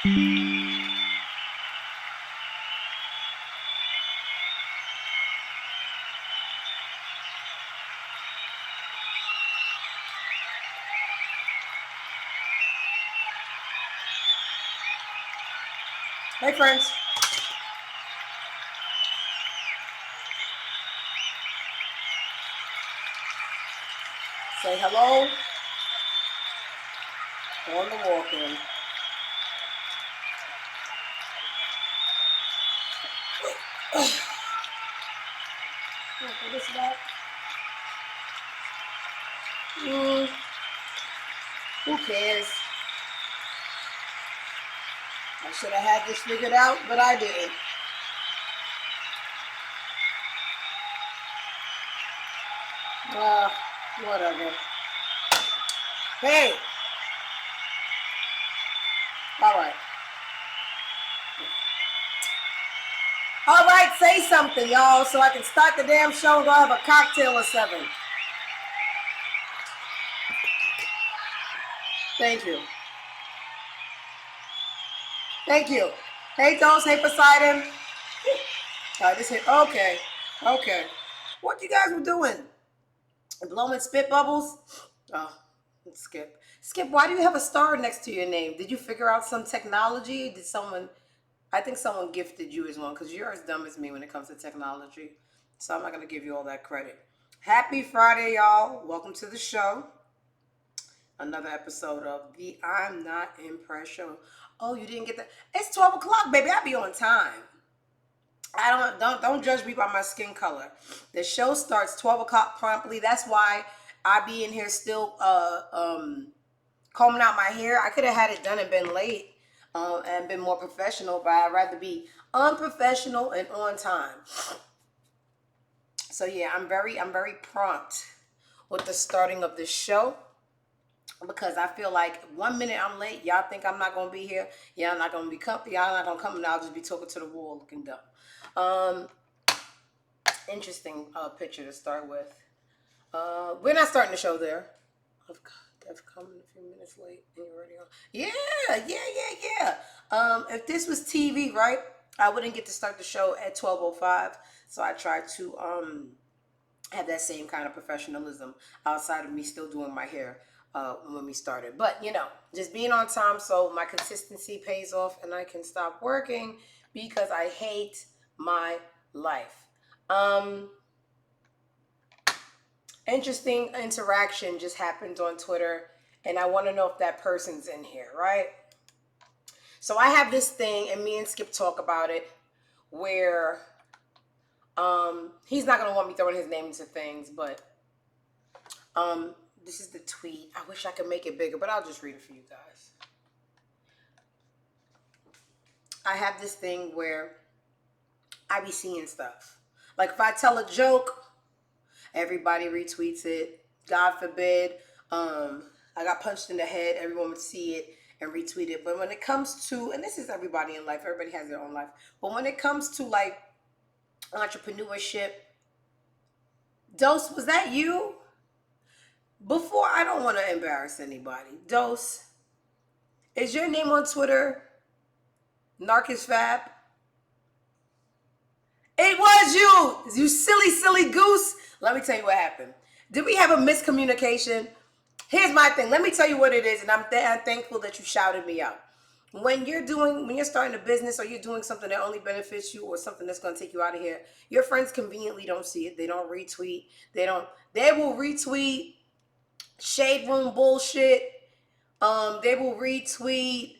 Hey, friends. Say hello on the walk-in. What is that? Who cares? I should have had this figured out, but I didn't. Uh, Whatever. Hey! Alright. Alright, say something, y'all, so I can start the damn show and go have a cocktail or seven. Thank you. Thank you. Hey, Dose. Hey, Poseidon. All right, this hit. Okay. Okay. What you guys were doing? Blowing spit bubbles? Oh, Skip. Skip, why do you have a star next to your name? Did you figure out some technology? Did someone... I think someone gifted you as one because you're as dumb as me when it comes to technology. So I'm not going to give you all that credit. Happy Friday, y'all. Welcome to the show. Another episode of the I'm Not Impressed show. Oh, you didn't get that? It's 12 o'clock, baby. I be on time. Don't judge me by my skin color. The show starts 12 o'clock promptly. That's why I be in here still combing out my hair. I could have had it done and been late and been more professional, but I'd rather be unprofessional and on time. So yeah, I'm very prompt with the starting of this show. Because I feel like 1 minute I'm late, y'all think I'm not gonna be here. Y'all not gonna be comfy. Y'all not gonna come, and I'll just be talking to the wall, looking dumb. Interesting picture to start with. We're not starting the show there. Oh God, I've come a few minutes late, and you're already on. Yeah. If this was TV, right, I wouldn't get to start the show at 12:05. So I tried to have that same kind of professionalism outside of me still doing my hair. When we started, but just being on time so my consistency pays off and I can stop working because I hate my life. Interesting interaction just happened on Twitter, and I want to know if that person's in here, right? So I have this thing, and me and Skip talk about it, where he's not gonna want me throwing his name into things, but this is the tweet. I wish I could make it bigger, but I'll just read it for you guys. I have this thing where I be seeing stuff. Like if I tell a joke, everybody retweets it. God forbid, I got punched in the head, everyone would see it and retweet it. But when it comes to, and this is everybody in life, everybody has their own life. But when it comes to like entrepreneurship, Dose, was that you? Before, I don't want to embarrass anybody. Dose, is your name on Twitter Narcus Fab? It was you! You silly goose. Let me tell you what happened. Did we have a miscommunication? Here's my thing. Let me tell you what it is, and I'm thankful that you shouted me out. When you're starting a business or you're doing something that only benefits you or something that's going to take you out of here, your friends conveniently don't see it. They don't retweet. They will retweet shade room bullshit. They will retweet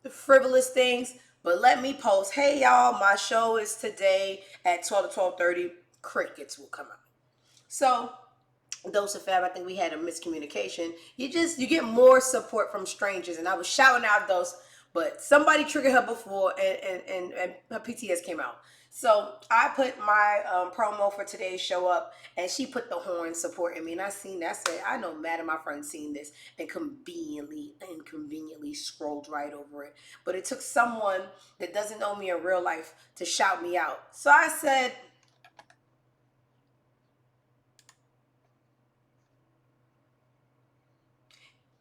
frivolous things, but let me post, hey y'all, my show is today at 12 to 12:30. Crickets will come out. So Dose of Fab, I think we had a miscommunication. You get more support from strangers, and I was shouting out Dose, but somebody triggered her before, and her PTS came out. So I put my promo for today's show up, and she put the horn supporting me, and I seen that. Said, I know Matt and my friend seen this, and inconveniently scrolled right over it. But it took someone that doesn't know me in real life to shout me out. So I said,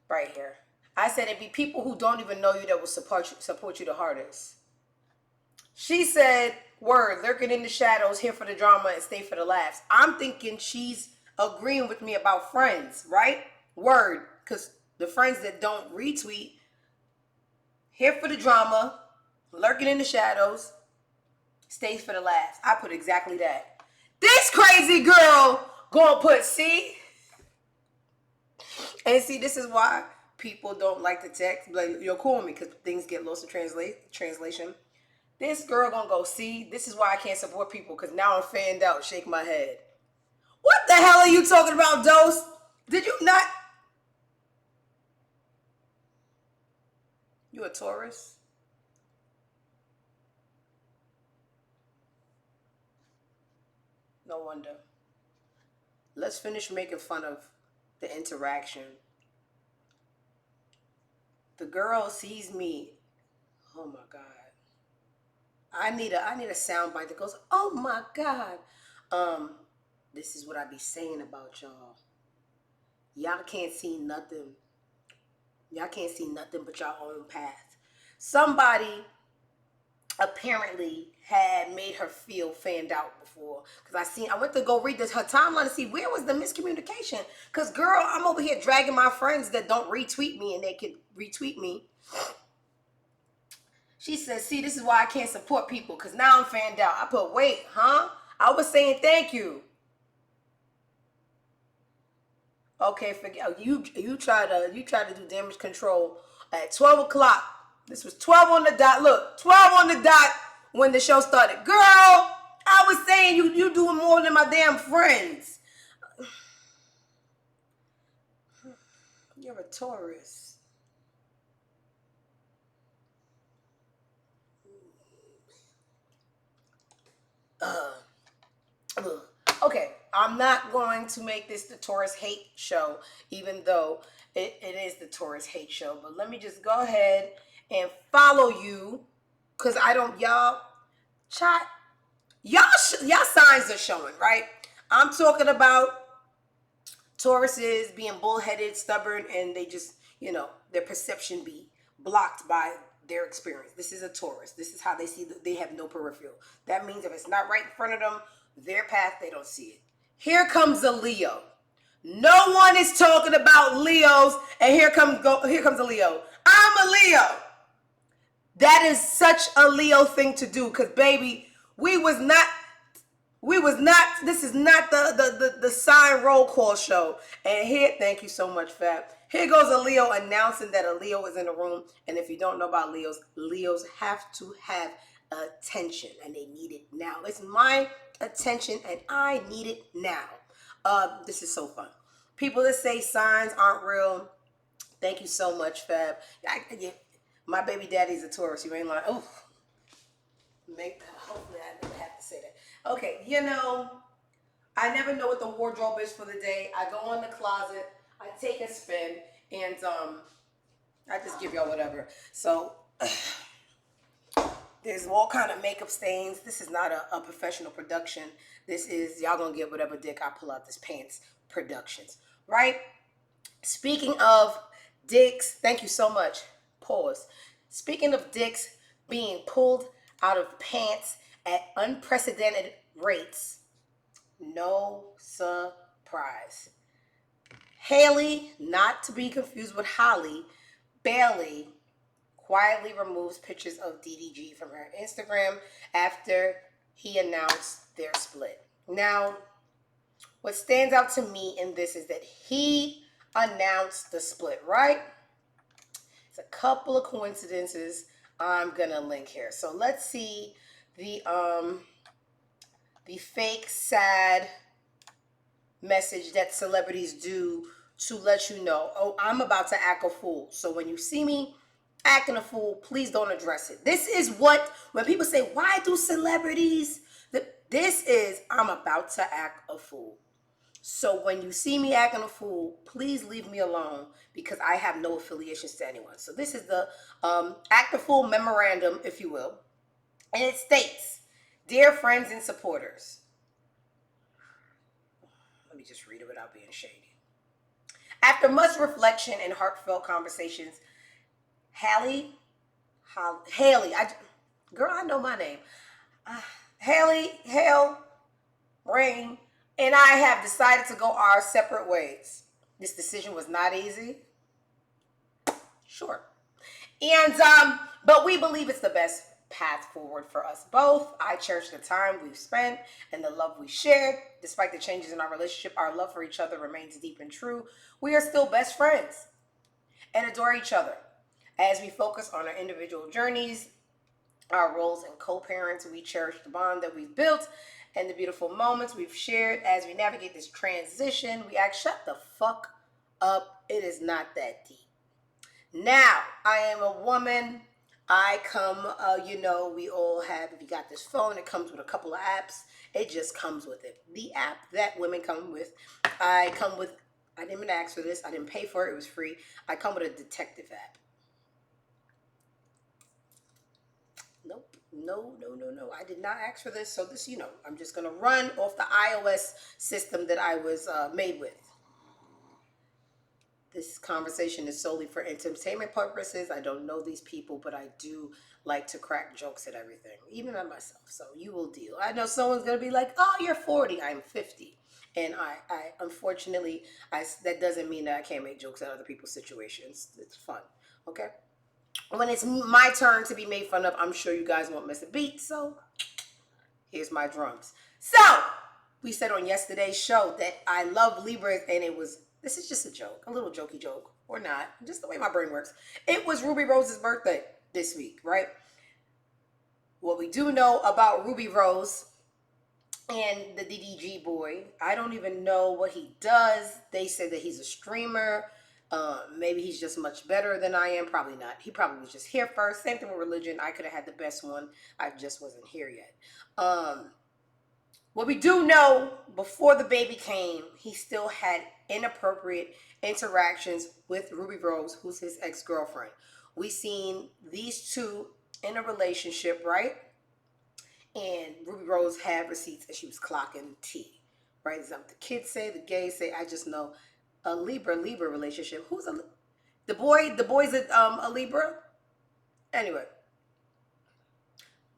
right here. I said it'd be people who don't even know you that will support you the hardest. She said, word, lurking in the shadows, here for the drama and stay for the laughs. I'm thinking she's agreeing with me about friends, right? Word, because the friends that don't retweet, here for the drama, lurking in the shadows, stays for the laughs. I put exactly that. This crazy girl gonna put C. And see, this is why people don't like to text. Like, you're cool with me because things get lost in translation. This girl gonna go, see, this is why I can't support people because now I'm fanned out, shake my head. What the hell are you talking about, Dose? Did you not? You a Taurus? No wonder. Let's finish making fun of the interaction. The girl sees me. Oh my God. I need a sound bite that goes, oh my God. This is what I be saying about y'all. Y'all can't see nothing. Y'all can't see nothing but your own path. Somebody apparently had made her feel fanned out before. Because I went to go read her timeline to see where was the miscommunication. Because girl, I'm over here dragging my friends that don't retweet me and they can retweet me. She says, see, this is why I can't support people. Because now I'm fanned out. I put, wait, huh? I was saying thank you. Okay, forget you try to do damage control at 12 o'clock. This was 12 on the dot. Look, 12 on the dot when the show started. Girl, I was saying you doing more than my damn friends. You're a Taurus. Okay, I'm not going to make this the Taurus hate show, even though it is the Taurus hate show. But let me just go ahead and follow you, because I don't, y'all, chat, y'all signs are showing, right? I'm talking about Tauruses being bullheaded, stubborn, and they just, their perception be blocked by their experience. This is a Taurus. This is how they see that they have no peripheral. That means if it's not right in front of them, their path, they don't see it. Here comes a Leo. No one is talking about Leos, and here comes a Leo. I'm a Leo. That is such a Leo thing to do, because baby, this is not the sign roll call show. And here, thank you so much, Fab. Here goes a Leo announcing that a Leo is in the room. And if you don't know about Leos have to have attention, and they need it now. It's my attention, and I need it now. This is so fun. People that say signs aren't real, thank you so much, Fab. My baby daddy's a Taurus. You ain't lying. Oh, hopefully I never have to say that. Okay, I never know what the wardrobe is for the day. I go in the closet, I take a spin, and I just give y'all whatever. So there's all kind of makeup stains. This is not a professional production. This is, y'all gonna get whatever dick I pull out this pants productions, right? Speaking of dicks, thank you so much. Pause. Speaking of dicks being pulled out of pants at unprecedented rates, no surprise. Halle, not to be confused with Halle, Bailey quietly removes pictures of DDG from her Instagram after he announced their split. Now, what stands out to me in this is that he announced the split, right? It's a couple of coincidences I'm gonna link here. So let's see the fake sad message that celebrities do to let you know, oh, I'm about to act a fool. So when you see me acting a fool, please don't address it. This is when people say, why do celebrities? This is, I'm about to act a fool. So when you see me acting a fool, please leave me alone, because I have no affiliations to anyone. So this is the act a fool memorandum, if you will. And it states, dear friends and supporters. Let me just read it without being shady. After much reflection and heartfelt conversations, Halle, Haley. Girl, I know my name. Uh, Haley, Hale, Rain, and I have decided to go our separate ways. This decision was not easy. Sure. And but we believe it's the best path forward for us both. I cherish the time we've spent and the love we shared. Despite the changes in our relationship, our love for each other remains deep and true. We are still best friends and adore each other. As we focus on our individual journeys, our roles as co-parents, we cherish the bond that we've built and the beautiful moments we've shared as we navigate this transition. We ask, shut the fuck up. It is not that deep. Now, I am a woman. I come, we all have, if you got this phone, it comes with a couple of apps. It just comes with it. The app that women come with, I didn't even ask for this. I didn't pay for it. It was free. I come with a detective app. Nope. No. I did not ask for this. So this, I'm just going to run off the iOS system that I was made with. This conversation is solely for entertainment purposes. I don't know these people, but I do like to crack jokes at everything, even at myself. So you will deal. I know someone's going to be like, oh, you're 40. I'm 50. And I unfortunately, that doesn't mean that I can't make jokes at other people's situations. It's fun. Okay. When it's my turn to be made fun of, I'm sure you guys won't miss a beat. So here's my drums. So we said on yesterday's show that I love Libras, and this is just a joke, a little jokey joke, or not, just the way my brain works. It was Ruby Rose's birthday this week, right? What we do know about Ruby Rose and the DDG boy, I don't even know what he does. They say that he's a streamer. Maybe he's just much better than I am. Probably not. He probably was just here first. Same thing with religion. I could have had the best one. I just wasn't here yet. What we do know, before the baby came, he still had inappropriate interactions with Ruby Rose, who's his ex-girlfriend. We seen these two in a relationship, right? And Ruby Rose had receipts that she was clocking tea, right? Is that what the kids say, the gays say? I just know a Libra relationship. The boy's a Libra? Anyway.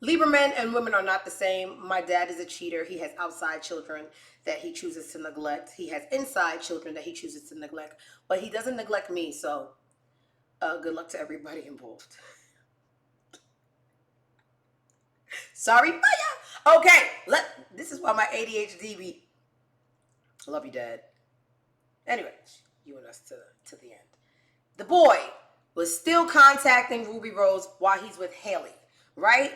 Libra men and women are not the same. My dad is a cheater. He has outside children that he chooses to neglect. He has inside children that he chooses to neglect. But he doesn't neglect me, so good luck to everybody involved. Sorry, fire. Okay, this is why my ADHD be. I love you, Dad. Anyway, you and us to the end. The boy was still contacting Ruby Rose while he's with Haley, right?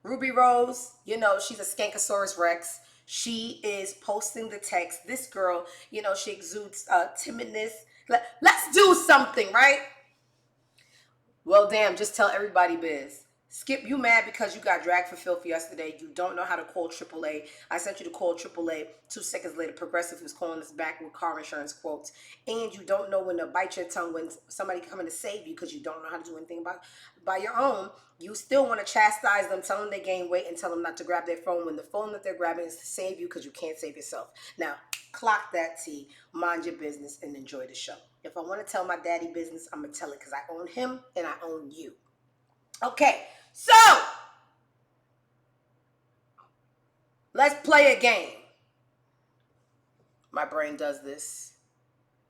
Ruby Rose, she's a Skankosaurus Rex. She is posting the text. This girl, she exudes timidness. Let's do something, right? Well, damn, just tell everybody, Biz. Skip, you mad because you got dragged for filth yesterday. You don't know how to call AAA. I sent you to call AAA. 2 seconds later, Progressive was calling us back with car insurance quotes. And you don't know when to bite your tongue when somebody coming to save you because you don't know how to do anything by your own. You still want to chastise them, tell them they gain weight, and tell them not to grab their phone when the phone that they're grabbing is to save you because you can't save yourself. Now, clock that T, mind your business, and enjoy the show. If I want to tell my daddy business, I'm going to tell it because I own him and I own you. Okay, so let's play a game. My brain does this.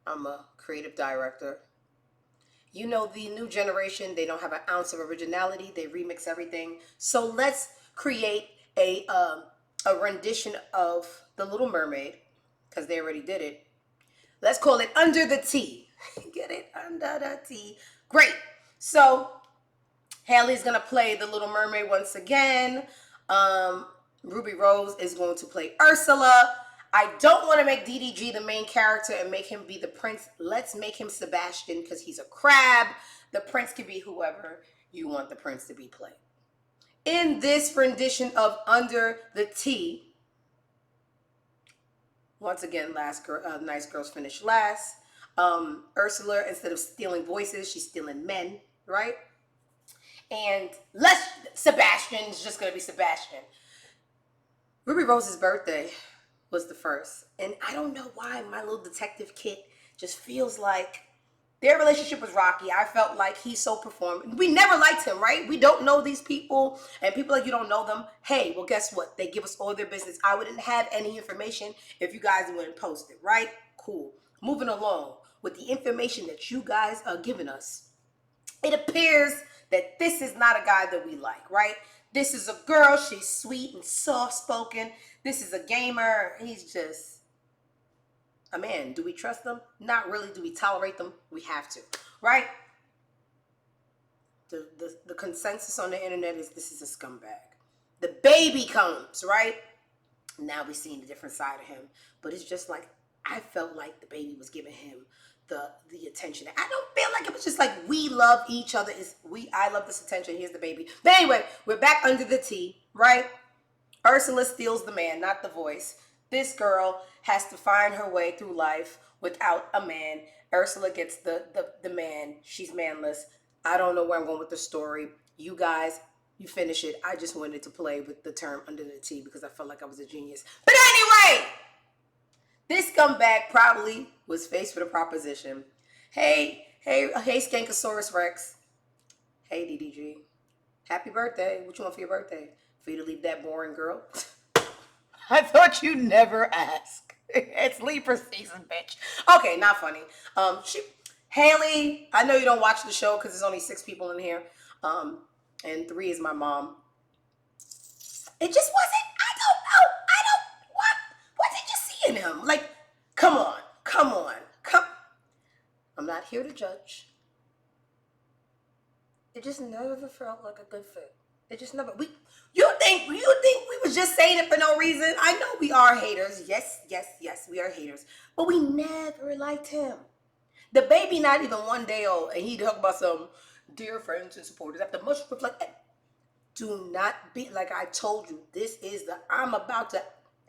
I'm a creative director. The new generation, they don't have an ounce of originality. They remix everything. So let's create a rendition of The Little Mermaid, because they already did it. Let's call it Under the Tea. Get it? Under the Tea. Great. So Haley's going to play The Little Mermaid once again. Ruby Rose is going to play Ursula. I don't want to make DDG the main character and make him be the prince. Let's make him Sebastian because he's a crab. The prince can be whoever you want the prince to be played. In this rendition of Under the Tea, once again, nice girls finish last. Ursula, instead of stealing voices, she's stealing men, right? And Sebastian's just going to be Sebastian. Ruby Rose's birthday was the first. And I don't know why my little detective kit just feels like Their relationship was rocky. I felt like he so performed. We never liked him, right? We don't know these people, and people like you don't know them. Hey, well, guess what? They give us all their business. I wouldn't have any information if you guys wouldn't post it, right? Cool. Moving along with the information that you guys are giving us. It appears that this is not a guy that we like, right? This is a girl. She's sweet and soft-spoken. This is a gamer. He's just a man. Do we trust them? Not really. Do we tolerate them? We have to, right? The consensus on the internet is this is a scumbag. The baby comes, right? Now we're seeing a different side of him. But it's just like, I felt like the baby was giving him the attention. I don't feel like it was just like we love each other. I love this attention. Here's the baby. But anyway, we're back under the tea, right? Ursula steals the man, not the voice. This girl has to find her way through life without a man. Ursula gets the man. She's manless. I don't know where I'm going with the story. You guys, you finish it. I just wanted to play with the term under the tea because I felt like I was a genius. But anyway, this scumbag probably was faced with a proposition. Hey, Skankosaurus Rex. Hey, DDG. Happy birthday. What you want for your birthday? For you to leave that boring girl? I thought you'd never ask. It's Libra season, bitch. Okay, not funny. Haley, I know you don't watch the show because there's only 6 people in here. And 3 is my mom. It just wasn't, what did you see in him? Like, come on. I'm not here to judge. It just never felt like a good fit. It just never. You think we was just saying it for no reason? I know we are haters. Yes, we are haters. But we never liked him. The baby not even 1 day old, and he talk about some dear friends and supporters. After much reflection, do not be like I told you. This is the I'm about to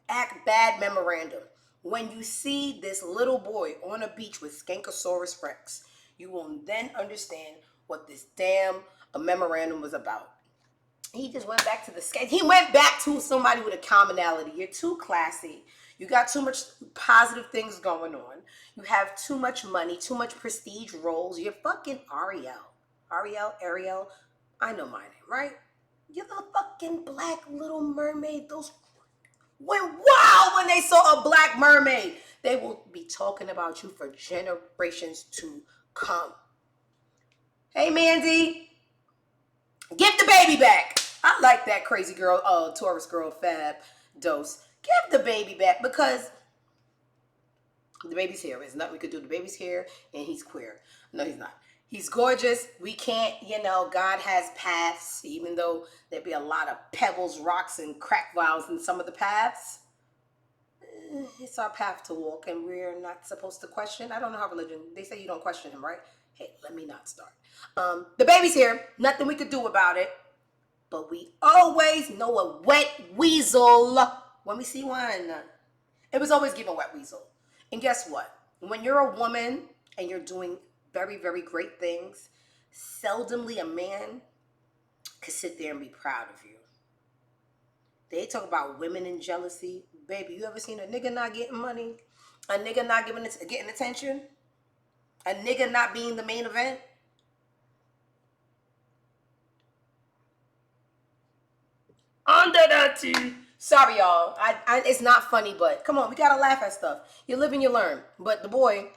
act bad memorandum. When you see this little boy on a beach with Skankosaurus Rex, you will then understand what this damn memorandum was about. He just went back to the skate. He went back to somebody with a commonality. You're too classy. You got too much positive things going on. You have too much money, too much prestige roles. You're fucking Ariel. I know my name, right? You're the fucking black little mermaid. Those went wild when they saw a black mermaid. They will be talking about you for generations to come. Hey, Mandy. Give the baby back. I like that crazy girl, Taurus girl, Fab Dose. Give the baby back because the baby's here. There's nothing we could do. The baby's here and he's queer. No, he's not. He's gorgeous. We can't, God has paths, even though there'd be a lot of pebbles, rocks, and crack vials in some of the paths. It's our path to walk, and we're not supposed to question. I don't know how religion, they say you don't question him, right? Hey, let me not start. The baby's here. Nothing we could do about it. But we always know a wet weasel when we see one. It was always given wet weasel. And guess what? When you're a woman and you're doing very, very great things, seldomly a man could sit there and be proud of you. They talk about women and jealousy. Baby, you ever seen a nigga not getting money? A nigga not getting attention? A nigga not being the main event? Under the tea. Sorry, y'all. It's not funny, but come on, we gotta laugh at stuff. You live and you learn. But the boy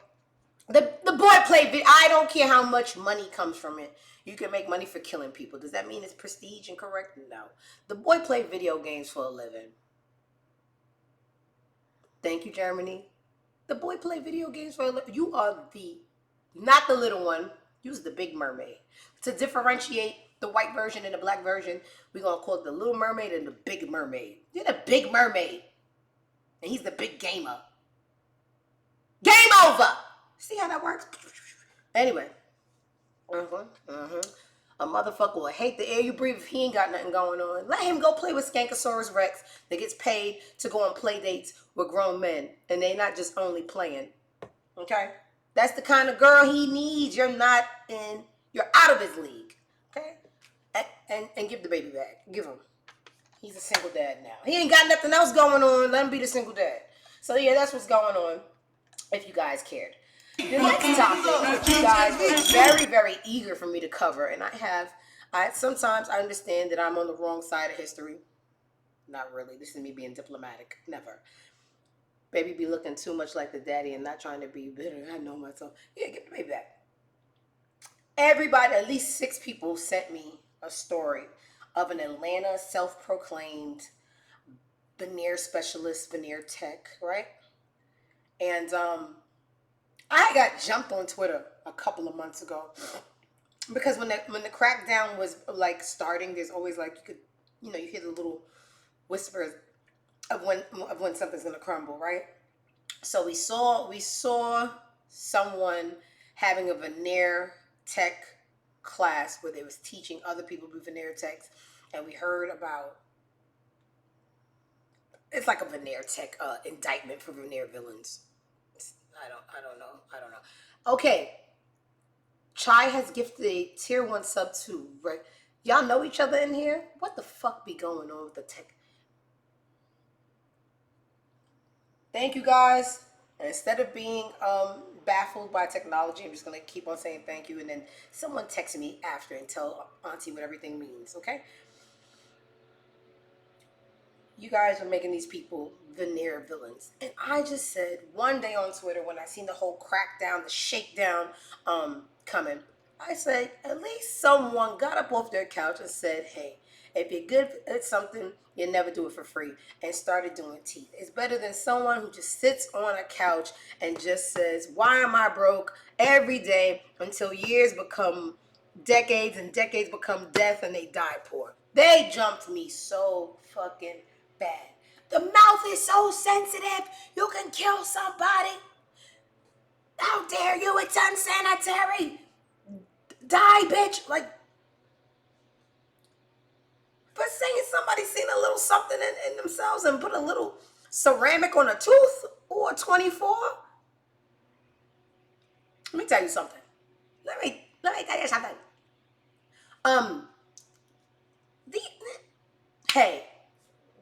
played video. I don't care how much money comes from it. You can make money for killing people. Does that mean it's prestige and correct? No. The boy played video games for a living. Thank you, Germany. The boy played video games for a living. You are not the little one. You was the big mermaid. To differentiate the white version and the black version, we're going to call it the little mermaid and the big mermaid. You're the big mermaid. And he's the big gamer. Game over. See how that works? Anyway. A motherfucker will hate the air you breathe if he ain't got nothing going on. Let him go play with Skankosaurus Rex that gets paid to go on play dates with grown men. And they not just only playing. Okay? That's the kind of girl he needs. You're out of his league. Okay? And give the baby back. Give him. He's a single dad now. He ain't got nothing else going on. Let him be the single dad. So yeah, that's what's going on. If you guys cared. The next topic, you guys were very, very eager for me to cover, and I sometimes I understand that I'm on the wrong side of history. Not really. This is me being diplomatic. Never. Baby be looking too much like the daddy and not trying to be bitter. I know myself. Yeah, give the baby back. Everybody, at least 6 people sent me a story of an Atlanta self-proclaimed veneer specialist, veneer tech, right? And I got jumped on Twitter a couple of months ago because when the crackdown was like starting, there's always like you hear the little whispers of when something's gonna crumble, right? So we saw someone having a veneer tech class where they was teaching other people to be veneer techs, and we heard about it's like a veneer tech indictment for veneer villains. I don't know. Okay, Chai has gifted a tier 1 sub to y'all know each other in here. What the fuck be going on with the tech? Thank you guys. And instead of being baffled by technology, I'm just gonna keep on saying thank you, and then someone text me after and tell Auntie what everything means. Okay. You guys are making these people veneer villains. And I just said one day on Twitter when I seen the whole crackdown, the shakedown coming, I said, at least someone got up off their couch and said, hey, if you're good at something, you never do it for free, and started doing teeth. It's better than someone who just sits on a couch and just says, why am I broke every day until years become decades and decades become death and they die poor. They jumped me so fucking bad. The mouth is so sensitive. You can kill somebody. How dare you? It's unsanitary. Die, bitch. Like, but saying somebody seen a little something in themselves and put a little ceramic on a tooth or a 24. Let me tell you something. Let me tell you something. Hey,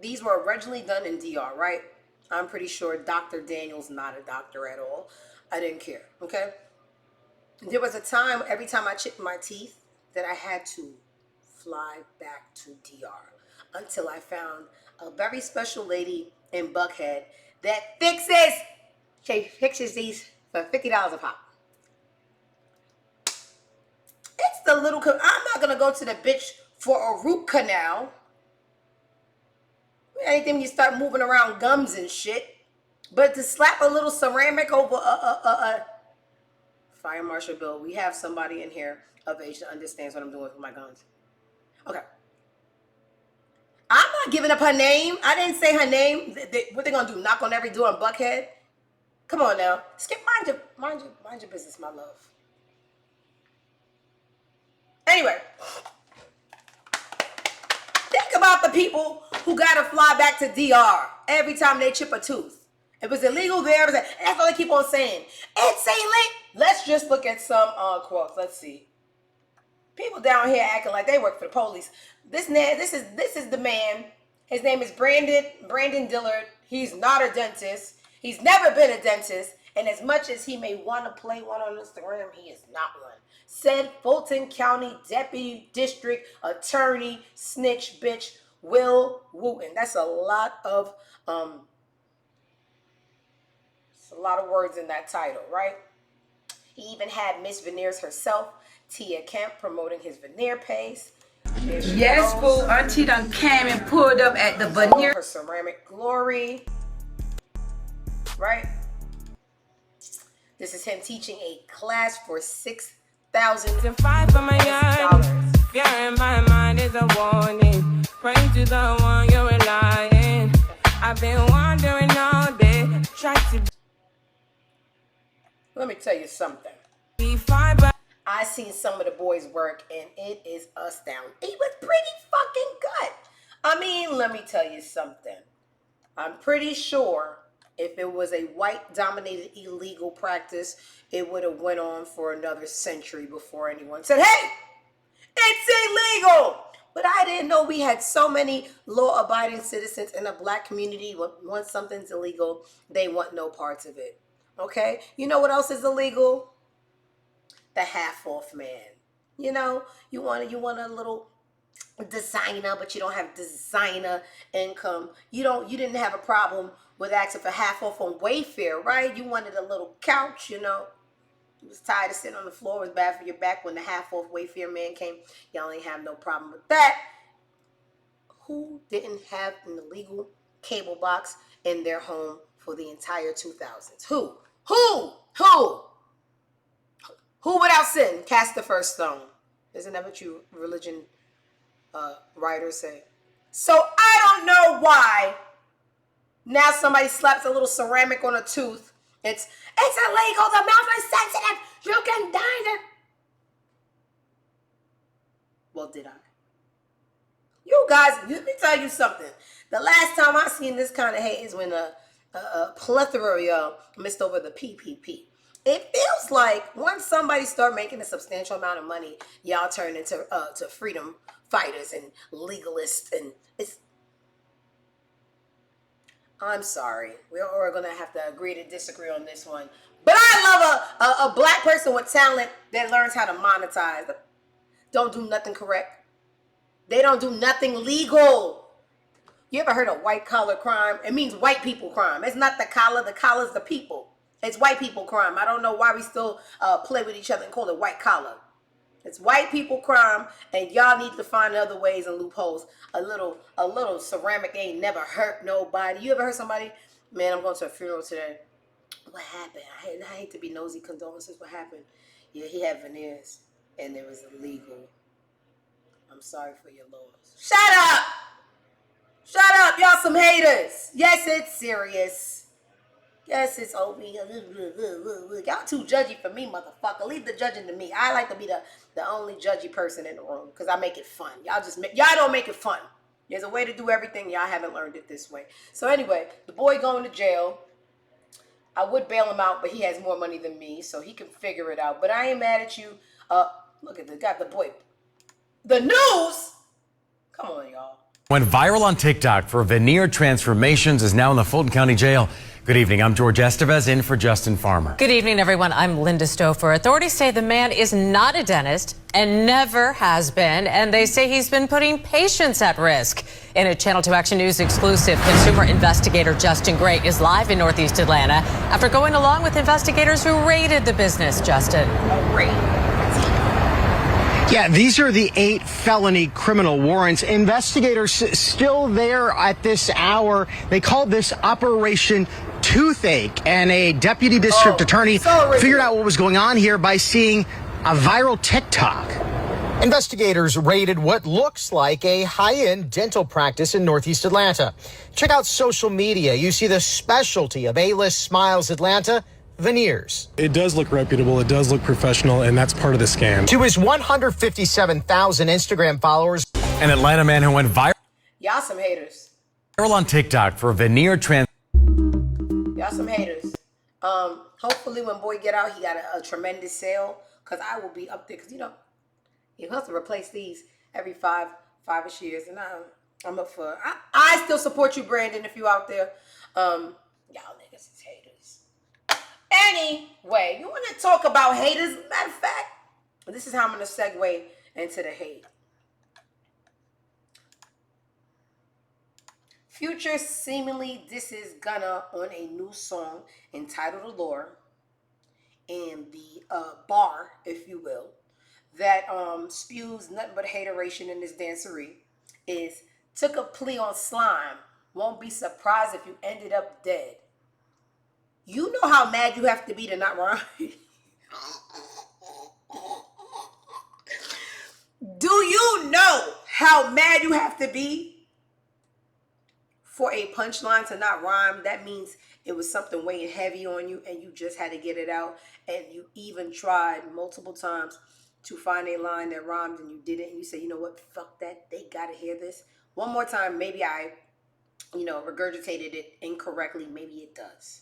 these were originally done in DR, right? I'm pretty sure Dr. Daniel's not a doctor at all. I didn't care, okay? There was a time, every time I chipped my teeth, that I had to fly back to DR until I found a very special lady in Buckhead that she fixes these for $50 a pop. It's the little, I'm not gonna go to the bitch for a root canal. Anything you start moving around gums and shit. But to slap a little ceramic over a Fire Marshal Bill, we have somebody in here of age that understands what I'm doing with my guns. Okay. I'm not giving up her name. I didn't say her name. What they gonna do? Knock on every door in Buckhead? Come on now. Skip, mind your business, my love. Anyway. Think about the people who gotta fly back to DR every time they chip a tooth. It was illegal there. That's all they keep on saying. It's illegal. Let's just look at some quotes. Let's see. People down here acting like they work for the police. This is the man. His name is Brandon Dillard. He's not a dentist. He's never been a dentist. And as much as he may want to play one on Instagram, he is not one. Said Fulton County Deputy District Attorney Snitch Bitch Will Wooten. That's a lot of words in that title, right? He even had Miss Veneers herself, Tia Kemp, promoting his veneer paste. Yes, fool. Auntie done came and pulled up at the veneer. Her ceramic glory, right? This is him teaching a class for $6,000. Fear in my mind is a warning. Pray to the one you're relying. I've been wandering all day. Try to. Let me tell you something. Be fine, but I seen some of the boys work, and it is astounding. He was pretty fucking good. I mean, let me tell you something. I'm pretty sure if it was a white-dominated illegal practice, it would have went on for another century before anyone said, hey, it's illegal. But I didn't know we had so many law-abiding citizens in the black community. Once something's illegal, they want no parts of it. Okay? You know what else is illegal? The half-off man. You know, you want a little designer, but you don't have designer income. You didn't have a problem with asking for half off on Wayfair, right? You wanted a little couch, you know. You was tired of sitting on the floor. It was bad for your back when the half off Wayfair man came. Y'all ain't have no problem with that. Who didn't have an illegal cable box in their home for the entire 2000s? Who? Who without sin cast the first stone? Isn't that what you religion writers say? So I don't know why now somebody slaps a little ceramic on a tooth. It's illegal. The mouth is sensitive. You can die there. Well, did I? You guys, let me tell you something. The last time I seen this kind of hate is when a plethora of y'all missed over the PPP. It feels like once somebody start making a substantial amount of money, y'all turn into to freedom fighters and legalists, and it's. I'm sorry, we're gonna have to agree to disagree on this one. But I love a black person with talent that learns how to monetize. Don't do nothing correct. They don't do nothing legal. You ever heard of white collar crime? It means white people crime. It's not the collar. The collar's the people. It's white people crime. I don't know why we still play with each other and call it white collar. It's white people crime, and y'all need to find other ways and loopholes. A little ceramic ain't never hurt nobody. You ever heard somebody, man, I'm going to a funeral today. What happened? I hate to be nosy. Condolences. What happened? Yeah, he had veneers, and it was illegal. I'm sorry for your loss. Shut up! Shut up, y'all some haters. Yes, it's serious. Yes, it's OB. Y'all too judgy for me, motherfucker. Leave the judging to me. I like to be the only judgy person in the room because I make it fun. Y'all don't make it fun. There's a way to do everything. Y'all haven't learned it this way. So anyway, the boy going to jail. I would bail him out, but he has more money than me, so he can figure it out. But I ain't mad at you. Look at the boy. The news. Come on, y'all. Went viral on TikTok for veneer transformations is now in the Fulton County Jail. Good evening. I'm George Estevez in for Justin Farmer. Good evening, everyone. I'm Linda Stouffer. Authorities say the man is not a dentist and never has been, and they say he's been putting patients at risk. In a Channel 2 Action News exclusive, consumer investigator Justin Gray is live in Northeast Atlanta after going along with investigators who raided the business. Justin. Yeah, these are the 8 felony criminal warrants. Investigators still there at this hour. They called this Operation Toothache, and a deputy district attorney figured out what was going on here by seeing a viral TikTok. Investigators raided what looks like a high-end dental practice in Northeast Atlanta. Check out social media. You see the specialty of A-List Smiles Atlanta, veneers. It does look reputable, it does look professional, and that's part of the scam. To his 157,000 Instagram followers. An Atlanta man who went viral Y'all some haters. on TikTok for veneer Y'all some haters. Hopefully when boy get out, he got a tremendous sale, because I will be up there, because you have to replace these every five-ish years, and I'm up for it. I still support you, Brandon, if you out there. Y'all niggas is haters. Anyway, you want to talk about haters? Matter of fact, this is how I'm going to segue into the hate. Future seemingly disses Gunna on a new song entitled Allure, and the bar, if you will, that spews nothing but hateration in this dancery is, took a plea on slime, won't be surprised if you ended up dead. You know how mad you have to be to not rhyme? Do you know how mad you have to be for a punchline to not rhyme? That means it was something weighing heavy on you and you just had to get it out, and you even tried multiple times to find a line that rhymed and you didn't, and you say, you know what, fuck that, they gotta hear this. One more time, maybe I, regurgitated it incorrectly, maybe it does.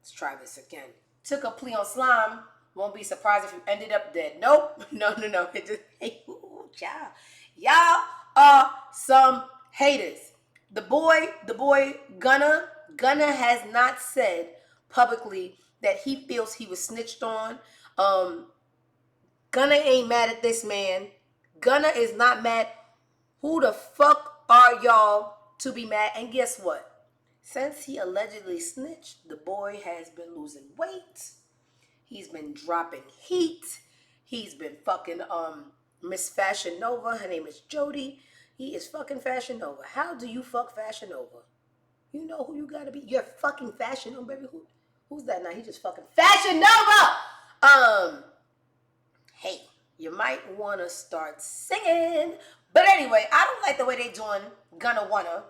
Let's try this again. Took a plea on slime, won't be surprised if you ended up dead. Nope, no. It just, y'all are some haters. The boy Gunna has not said publicly that he feels he was snitched on. Gunna ain't mad at this man. Gunna is not mad. Who the fuck are y'all to be mad? And guess what? Since he allegedly snitched, the boy has been losing weight. He's been dropping heat. He's been fucking Miss Fashion Nova. Her name is Jody. He is fucking Fashion Nova. How do you fuck Fashion Nova? You know who you gotta be. You're fucking Fashion Nova, baby. Who's that now? He just fucking Fashion Nova. Hey, you might want to start singing. But anyway, I don't like the way they doing Gonna Wanna,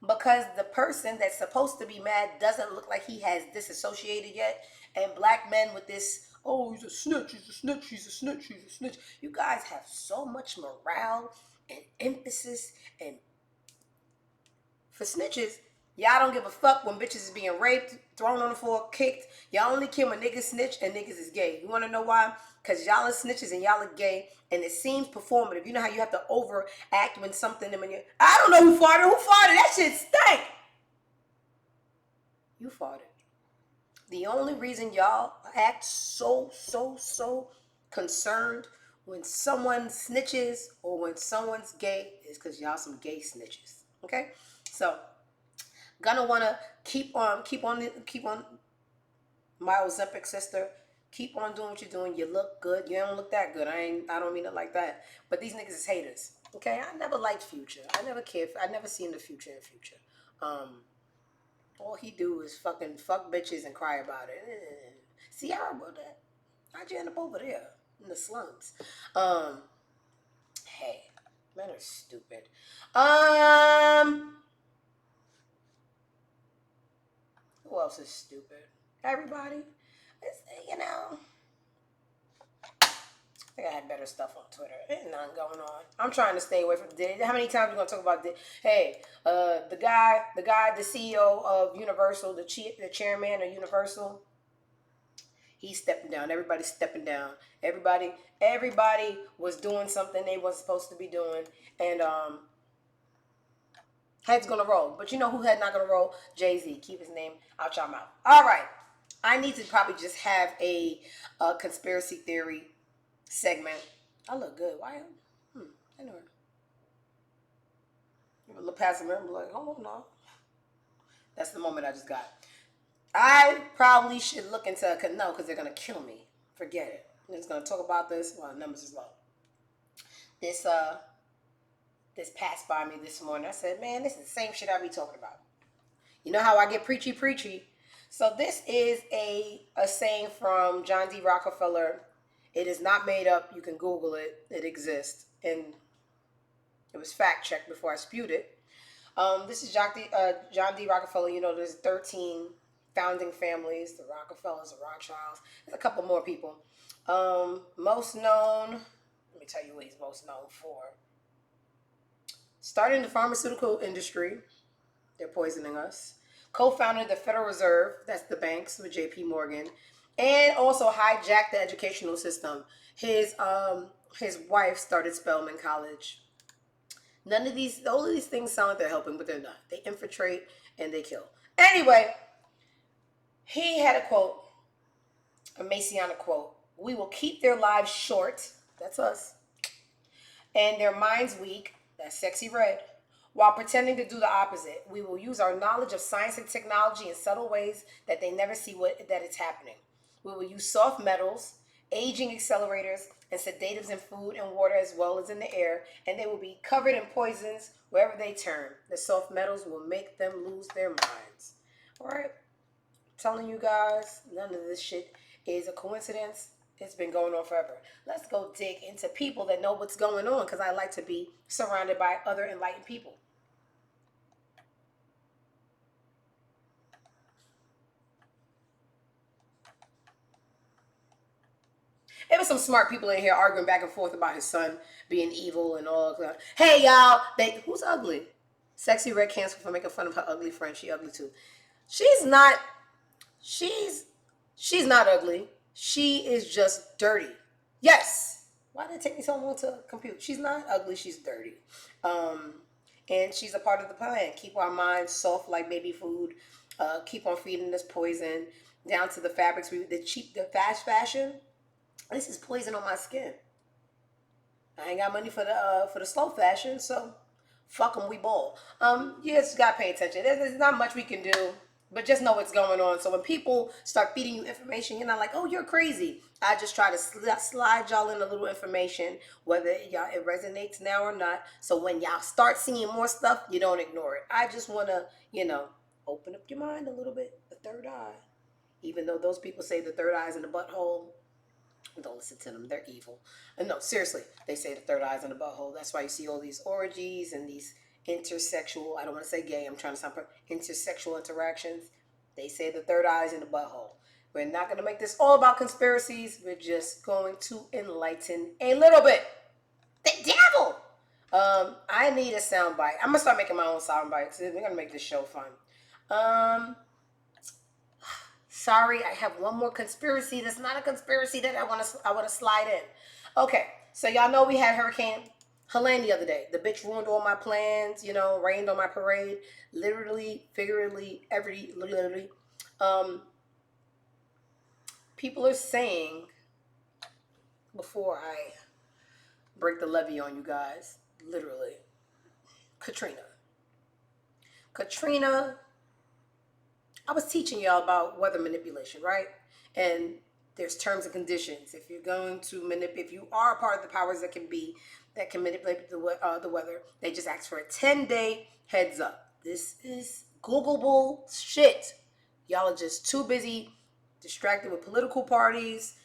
because the person that's supposed to be mad doesn't look like he has disassociated yet. And black men with this, oh, he's a snitch, he's a snitch, he's a snitch, he's a snitch. You guys have so much morale and emphasis, and for snitches, y'all don't give a fuck when bitches is being raped, thrown on the floor, kicked. Y'all only care when niggas snitch and niggas is gay. You want to know why? Because y'all are snitches and y'all are gay, and it seems performative. You know how you have to overact when something, I don't know who farted. Who farted? That shit stank. You farted. The only reason y'all act so concerned when someone snitches or when someone's gay is because y'all some gay snitches. Okay? So, gonna wanna keep on my Ozempic sister. Keep on doing what you're doing. You look good. You don't look that good. I don't mean it like that. But these niggas is haters. Okay? I never liked Future. I never cared. I never seen the Future in Future. All he do is fucking fuck bitches and cry about it. Ciara wrote that. How'd you end up over there in the slums? Hey, men are stupid. Who else is stupid? Everybody. It's, I think I had better stuff on Twitter. There's nothing going on. I'm trying to stay away from Diddy. How many times are we gonna talk about Diddy? Hey, the guy, the CEO of Universal, the chairman of Universal, he's stepping down. Everybody's stepping down. Everybody was doing something they wasn't supposed to be doing, and head's gonna roll. But you know who head not gonna roll? Jay-Z. Keep his name out your mouth. All right. I need to probably just have a conspiracy theory segment. I look good. Why? I know. You look past the mirror and be like, oh no. That's the moment I just got. I probably should look into no, because they're gonna kill me. Forget it. I'm just gonna talk about this while the numbers is low. This passed by me this morning. I said, man, this is the same shit I be talking about. You know how I get preachy? So this is a saying from John D. Rockefeller. It is not made up. You can Google it. It exists. And it was fact checked before I spewed it. This is John D. Rockefeller. You know, there's 13 founding families. The Rockefellers, the Rothschilds. There's a couple more people. Most known, let me tell you what he's most known for. Started in the pharmaceutical industry. They're poisoning us. Co-founded the Federal Reserve, that's the banks with J.P. Morgan, and also hijacked the educational system. His wife started Spelman College. All of these things sound like they're helping, but they're not. They infiltrate and they kill. Anyway, he had a quote, a Messianic quote. We will keep their lives short, that's us, and their minds weak, that's Sexy Red, while pretending to do the opposite. We will use our knowledge of science and technology in subtle ways that they never see that it's happening. We will use soft metals, aging accelerators, and sedatives in food and water as well as in the air, and they will be covered in poisons wherever they turn. The soft metals will make them lose their minds. All right? I'm telling you guys, none of this shit is a coincidence. It's been going on forever. Let's go dig into people that know what's going on, because I like to be surrounded by other enlightened people. There was some smart people in here arguing back and forth about his son being evil and all that. Hey, y'all. Who's ugly? Sexy Red canceled for making fun of her ugly friend. She ugly, too. She's not ugly. She is just dirty. Yes. Why did it take me so long to compute? She's not ugly. She's dirty. And she's a part of the plan. Keep our minds soft like baby food. Keep on feeding us poison. down to the fabrics, the fast fashion. This is poison on my skin. I ain't got money for the slow fashion, so fuck them, we ball. You just gotta pay attention. There's not much we can do, but just know what's going on. So when people start feeding you information, you're not like, oh, you're crazy. I just try to slide y'all in a little information, whether it resonates now or not. So when y'all start seeing more stuff, you don't ignore it. I just want to, open up your mind a little bit. The third eye. Even though those people say the third eye is in the butthole, don't listen to them. They're evil. And no, seriously, they say the third eye is in the butthole. That's why you see all these orgies and these intersexual, I don't want to say gay, I'm trying to sound intersexual interactions. They say the third eye is in the butthole. We're not going to make this all about conspiracies. We're just going to enlighten a little bit. The devil! I need a sound bite. I'm going to start making my own sound bites. We're going to make this show fun. Sorry, I have one more conspiracy. That's not a conspiracy that I want to slide in. Okay, so y'all know we had Hurricane Helene the other day. The bitch ruined all my plans, rained on my parade. Literally, figuratively, literally. People are saying, before I break the levee on you guys, literally, Katrina, I was teaching y'all about weather manipulation, right? And there's terms and conditions. If you're going to if you are a part of the powers that can manipulate the weather, they just ask for a 10-day heads up. This is Googleable shit. Y'all are just too busy, distracted with political parties,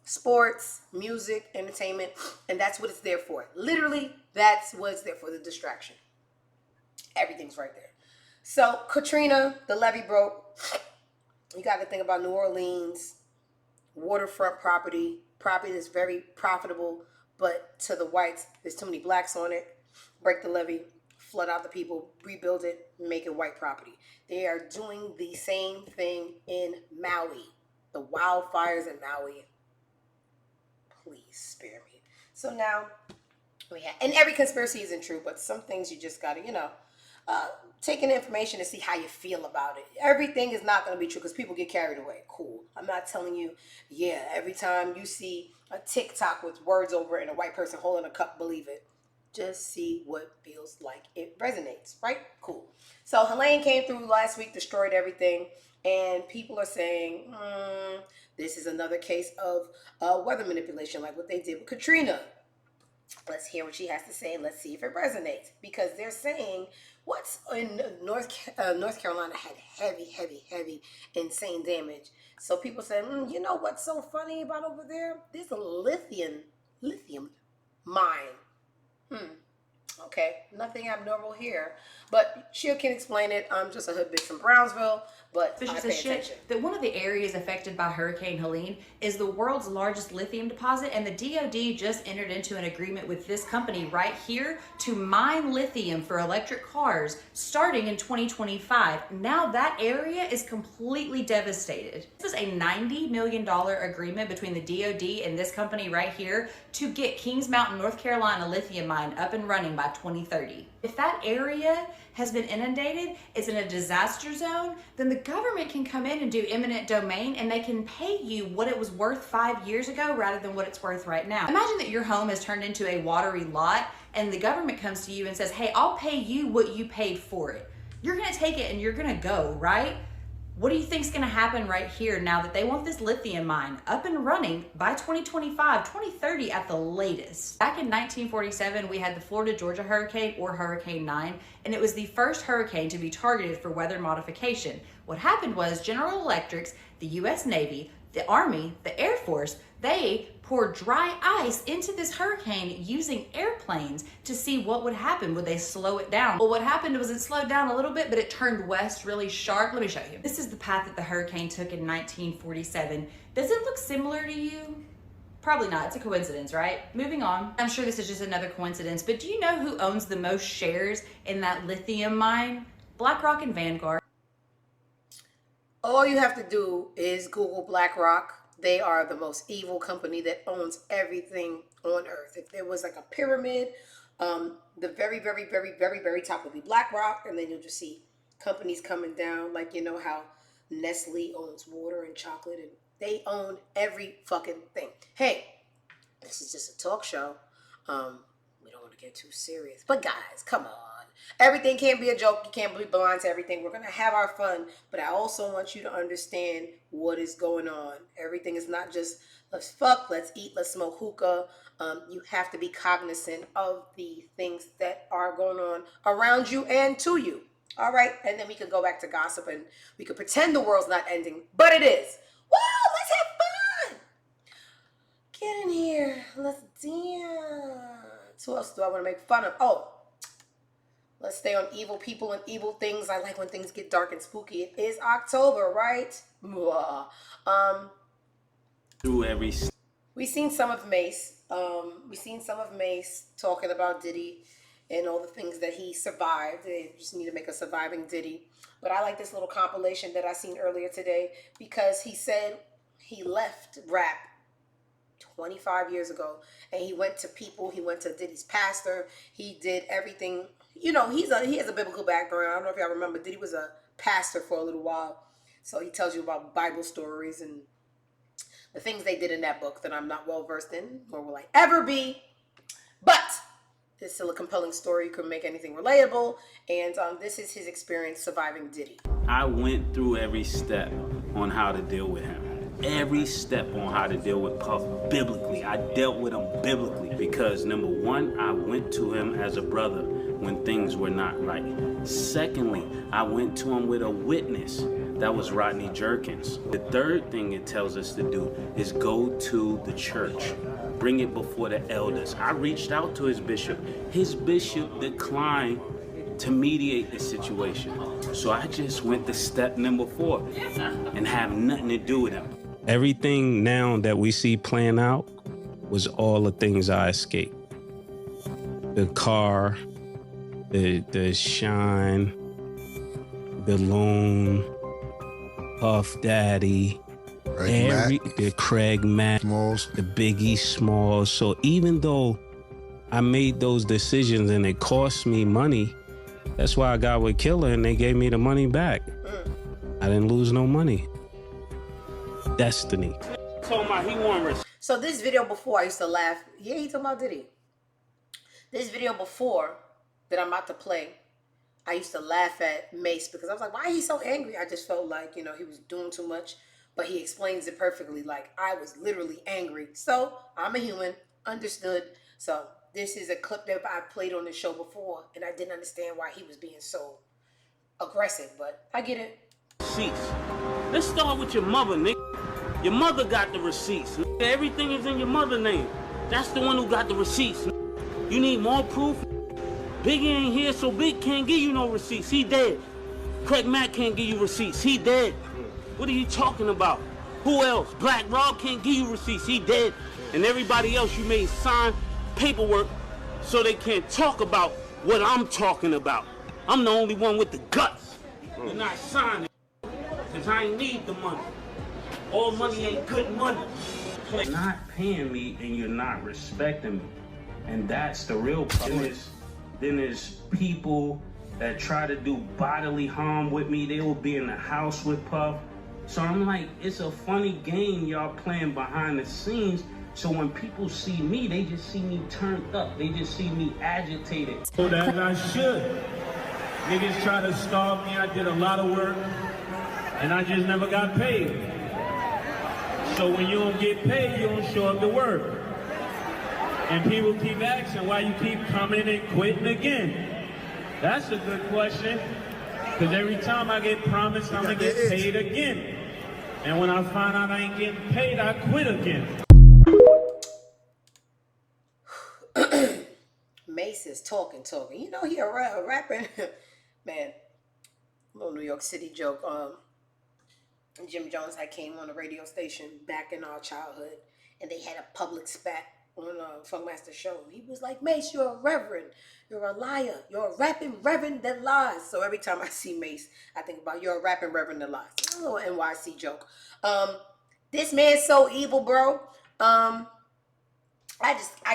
sports, music, entertainment, and that's what it's there for. Literally, that's what it's there for, the distraction. Everything's right there. So, Katrina, the levee broke. You got to think about New Orleans, waterfront property that's very profitable, but to the whites, there's too many blacks on it. Break the levee, flood out the people, rebuild it, make it white property. They are doing the same thing in Maui. The wildfires in Maui. Please spare me. So now, and every conspiracy isn't true, but some things you just got to, taking the information to see how you feel about it. Everything is not going to be true because people get carried away. Cool. I'm not telling you, every time you see a TikTok with words over it and a white person holding a cup, believe it. Just see what feels like it resonates, right? Cool. So Helene came through last week, destroyed everything, and people are saying, this is another case of weather manipulation like what they did with Katrina. Let's hear what she has to say and let's see if it resonates. Because they're saying what's in North Carolina had heavy, insane damage. So people say, you know what's so funny about over there? There's a lithium mine. Okay, nothing abnormal here. But she can explain it. I'm just a hood bitch from Brownsville, but I pay attention. That one of the areas affected by Hurricane Helene is the world's largest lithium deposit, and the DoD just entered into an agreement with this company right here to mine lithium for electric cars starting in 2025. Now that area is completely devastated. This was a $90 million agreement between the DoD and this company right here to get Kings Mountain, North Carolina lithium mine up and running by 2030. If that area has been inundated, it's in a disaster zone, then the government can come in and do eminent domain and they can pay you what it was worth 5 years ago rather than what it's worth right now. Imagine that your home has turned into a watery lot and the government comes to you and says, hey, I'll pay you what you paid for it. You're gonna take it and you're gonna go, right? What do you think is going to happen right here now that they want this lithium mine up and running by 2025, 2030 at the latest? Back in 1947, we had the Florida-Georgia hurricane, or Hurricane 9, and it was the first hurricane to be targeted for weather modification. What happened was General Electric, the U.S. Navy, the Army, the Air Force, they poured dry ice into this hurricane using airplanes to see what would happen. Would they slow it down? Well, what happened was it slowed down a little bit, but it turned west really sharp. Let me show you. This is the path that the hurricane took in 1947. Does it look similar to you? Probably not. It's a coincidence, right? Moving on. I'm sure this is just another coincidence, but do you know who owns the most shares in that lithium mine? BlackRock and Vanguard. All you have to do is Google BlackRock. They are the most evil company that owns everything on earth. If there was like a pyramid, the very, very, very, very, very top would be BlackRock, and then you'll just see companies coming down, like how Nestle owns water and chocolate, and they own every fucking thing. Hey, this is just a talk show. We don't want to get too serious. But guys, come on. Everything can't be a joke. You can't be blind to everything. We're going to have our fun, but I also want you to understand what is going on. Everything is not just let's fuck, let's eat, let's smoke hookah. You have to be cognizant of the things that are going on around you and to you. All right? And then we can go back to gossip and we could pretend the world's not ending, but it is. Woo! Let's have fun! Get in here. Let's dance. Who else do I want to make fun of? Oh, let's stay on evil people and evil things. I like when things get dark and spooky. It is October, right? We've seen some of Mace. Talking about Diddy and all the things that he survived. They just need to make a surviving Diddy. But I like this little compilation that I seen earlier today because he said he left rap 25 years ago and he went to people. He went to Diddy's pastor. He did everything. You know, he has a biblical background. I don't know if y'all remember, Diddy was a pastor for a little while. So he tells you about Bible stories and the things they did in that book that I'm not well versed in, nor will I ever be. But it's still a compelling story. You can make anything relatable. And this is his experience surviving Diddy. I went through every step on how to deal with him. Every step on how to deal with Puff biblically. I dealt with him biblically because number one, I went to him as a brother when things were not right. Secondly, I went to him with a witness. That was Rodney Jerkins. The third thing it tells us to do is go to the church. Bring it before the elders. I reached out to his bishop. His bishop declined to mediate the situation. So I just went to step number 4 and have nothing to do with him. Everything now that we see playing out was all the things I escaped. The car, the shine, the loan, Puff Daddy, the Craig Mack, Smalls, the Biggie Smalls. So even though I made those decisions and it cost me money, that's why I got with Killer and they gave me the money back. I didn't lose no money. Destiny. So this video before, I used to laugh. Yeah, he talking about Diddy. This video before that I'm about to play, I used to laugh at Mace because I was like, why is he so angry? I just felt like, you know, he was doing too much. But he explains it perfectly. Like, I was literally angry. So I'm a human. Understood. So this is a clip that I played on the show before. And I didn't understand why he was being so aggressive. But I get it. Receipts. Let's start with your mother, nigga. Your mother got the receipts. Everything is in your mother's name. That's the one who got the receipts. You need more proof? Biggie ain't here, so Big can't give you no receipts. He dead. Craig Mack can't give you receipts. He dead. What are you talking about? Who else? Black Rob can't give you receipts. He dead. And everybody else you made sign paperwork so they can't talk about what I'm talking about. I'm the only one with the guts. You're not signing because I ain't need the money. All money ain't good money. You're not paying me and you're not respecting me. And that's the real problem. Then there's people that try to do bodily harm with me. They will be in the house with Puff. So I'm like, it's a funny game y'all playing behind the scenes. So when people see me, they just see me turned up. They just see me agitated. So that I should. Niggas try to starve me. I did a lot of work and I just never got paid. So when you don't get paid, you don't show up to work. And people keep asking why you keep coming and quitting again. That's a good question. Because every time I get promised I'm going to get paid again. And when I find out I ain't getting paid, I quit again. Mace is talking. You know, he a rapping. Man, little New York City joke. Jim Jones had came on the radio station back in our childhood, and they had a public spat on Funkmaster show. He was like, Mace, you're a reverend. You're a liar. You're a rapping reverend that lies. So every time I see Mace, I think about you're a rapping reverend that lies. A little NYC joke. This man's so evil, bro. I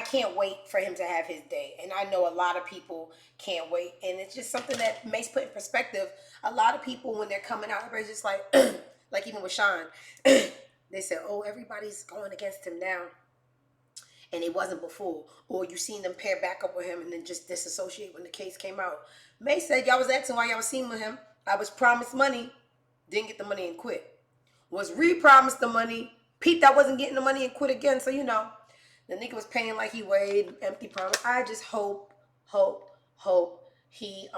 can't wait for him to have his day. And I know a lot of people can't wait. And it's just something that Mace put in perspective. A lot of people, when they're coming out, everybody's just like, Like even with Sean, they said, oh, everybody's going against him now. And it wasn't before. Or you seen them pair back up with him and then just disassociate when the case came out. May said, y'all was asking why y'all was seen with him. I was promised money, didn't get the money and quit. Was re-promised the money, peeped I wasn't getting the money and quit again. So, you know, the nigga was paying like he weighed, empty promise. I just hope he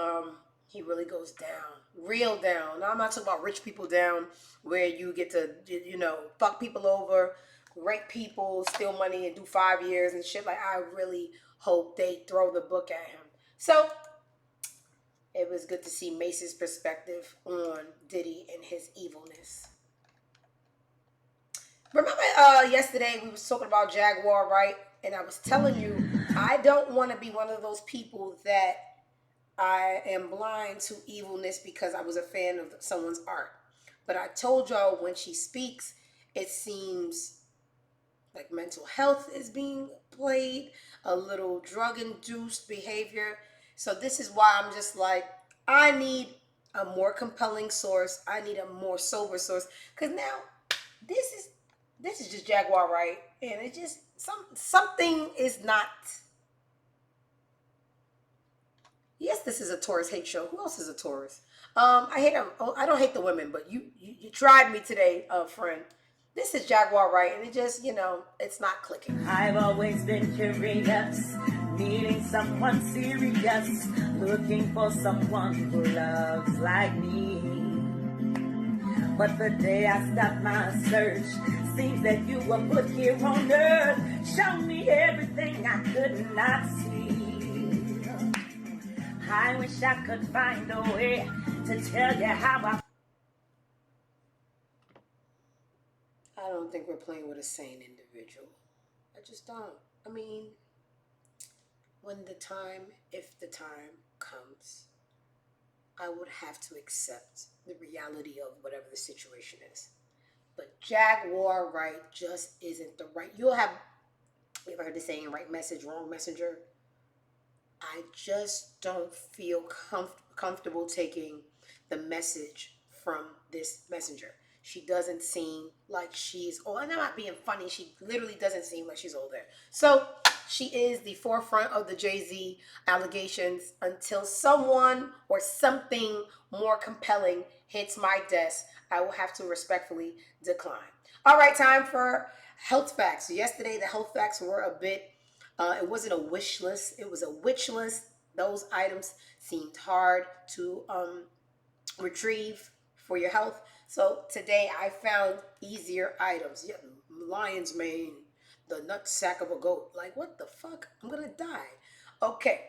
really goes down, real down. Now, I'm not talking about rich people down where you get to, you know, fuck people over, rape people, steal money, and do 5 years and shit. Like, I really hope they throw the book at him. So, it was good to see Mace's perspective on Diddy and his evilness. Remember yesterday we was talking about Jaguar, right? And I was telling you, I don't want to be one of those people that I am blind to evilness because I was a fan of someone's art. But I told y'all when she speaks, it seems like mental health is being played, a little drug-induced behavior. So this is why I'm just like, I need a more compelling source. I need a more sober source. Because now, this is just Jaguar, right? And it just, something is not. Yes, this is a Taurus hate show. Who else is a Taurus? I don't hate the women, but you tried me today, friend. This is Jaguar, right? And it just, you know, it's not clicking. I've always been curious, needing someone serious, looking for someone who loves like me. But the day I stopped my search, seems that you were put here on earth. Show me everything I could not see. I wish I could find a way to tell you how I don't think we're playing with a sane individual. I just don't. I mean, if the time comes, I would have to accept the reality of whatever the situation is. But Jaguar right just isn't the right. You ever heard the saying, right message, wrong messenger? I just don't feel comfortable taking the message from this messenger. She doesn't seem like she's old. And I'm not being funny. She literally doesn't seem like she's older. So she is the forefront of the Jay-Z allegations until someone or something more compelling hits my desk. I will have to respectfully decline. All right, time for health facts. Yesterday, the health facts were a bit, it wasn't a wish list. It was a witch list. Those items seemed hard to retrieve for your health. So today I found easier items. Yeah, lion's mane, the nut sack of a goat. Like, what the fuck? I'm gonna die. Okay.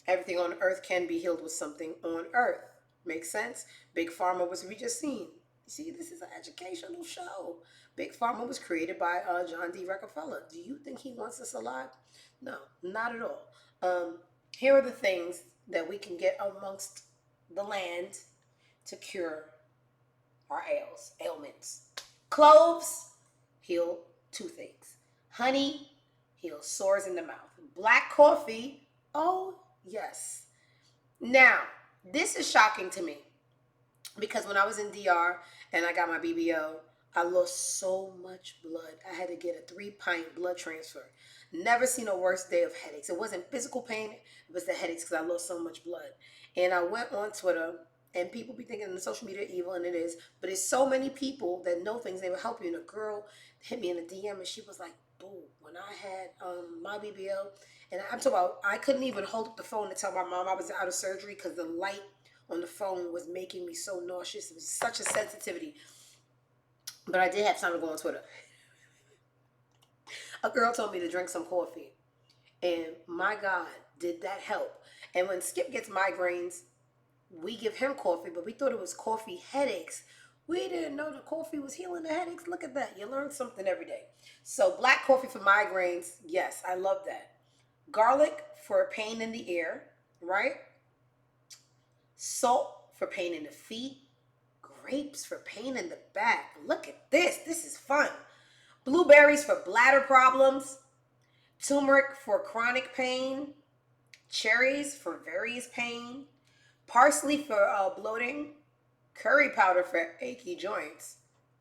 Everything on earth can be healed with something on earth. Makes sense? Big Pharma was we just seen. See, this is an educational show. Big Pharma was created by John D. Rockefeller. Do you think he wants us alive? No, not at all. Here are the things that we can get amongst the land to cure our ailments. Cloves heal toothaches. Honey heals sores in the mouth. Black coffee, oh yes. Now, this is shocking to me because when I was in DR and I got my BBO, I lost so much blood. I had to get a 3-pint blood transfer. Never seen a worse day of headaches. It wasn't physical pain, it was the headaches because I lost so much blood. And I went on Twitter, and people be thinking the social media evil, and it is, but it's so many people that know things, they will help you. And a girl hit me in a DM, and she was like, boo, when I had my BBL, and I'm talking about, I couldn't even hold up the phone to tell my mom I was out of surgery because the light on the phone was making me so nauseous. It was such a sensitivity. But I did have time to go on Twitter. A girl told me to drink some coffee. And my God, did that help. And when Skip gets migraines, we give him coffee, but we thought it was coffee headaches. We didn't know the coffee was healing the headaches. Look at that. You learn something every day. So black coffee for migraines, yes, I love that. Garlic for pain in the ear, right? Salt for pain in the feet. Grapes for pain in the back. Look at this. This is fun. Blueberries for bladder problems. Turmeric for chronic pain. Cherries for various pain. Parsley for bloating. Curry powder for achy joints.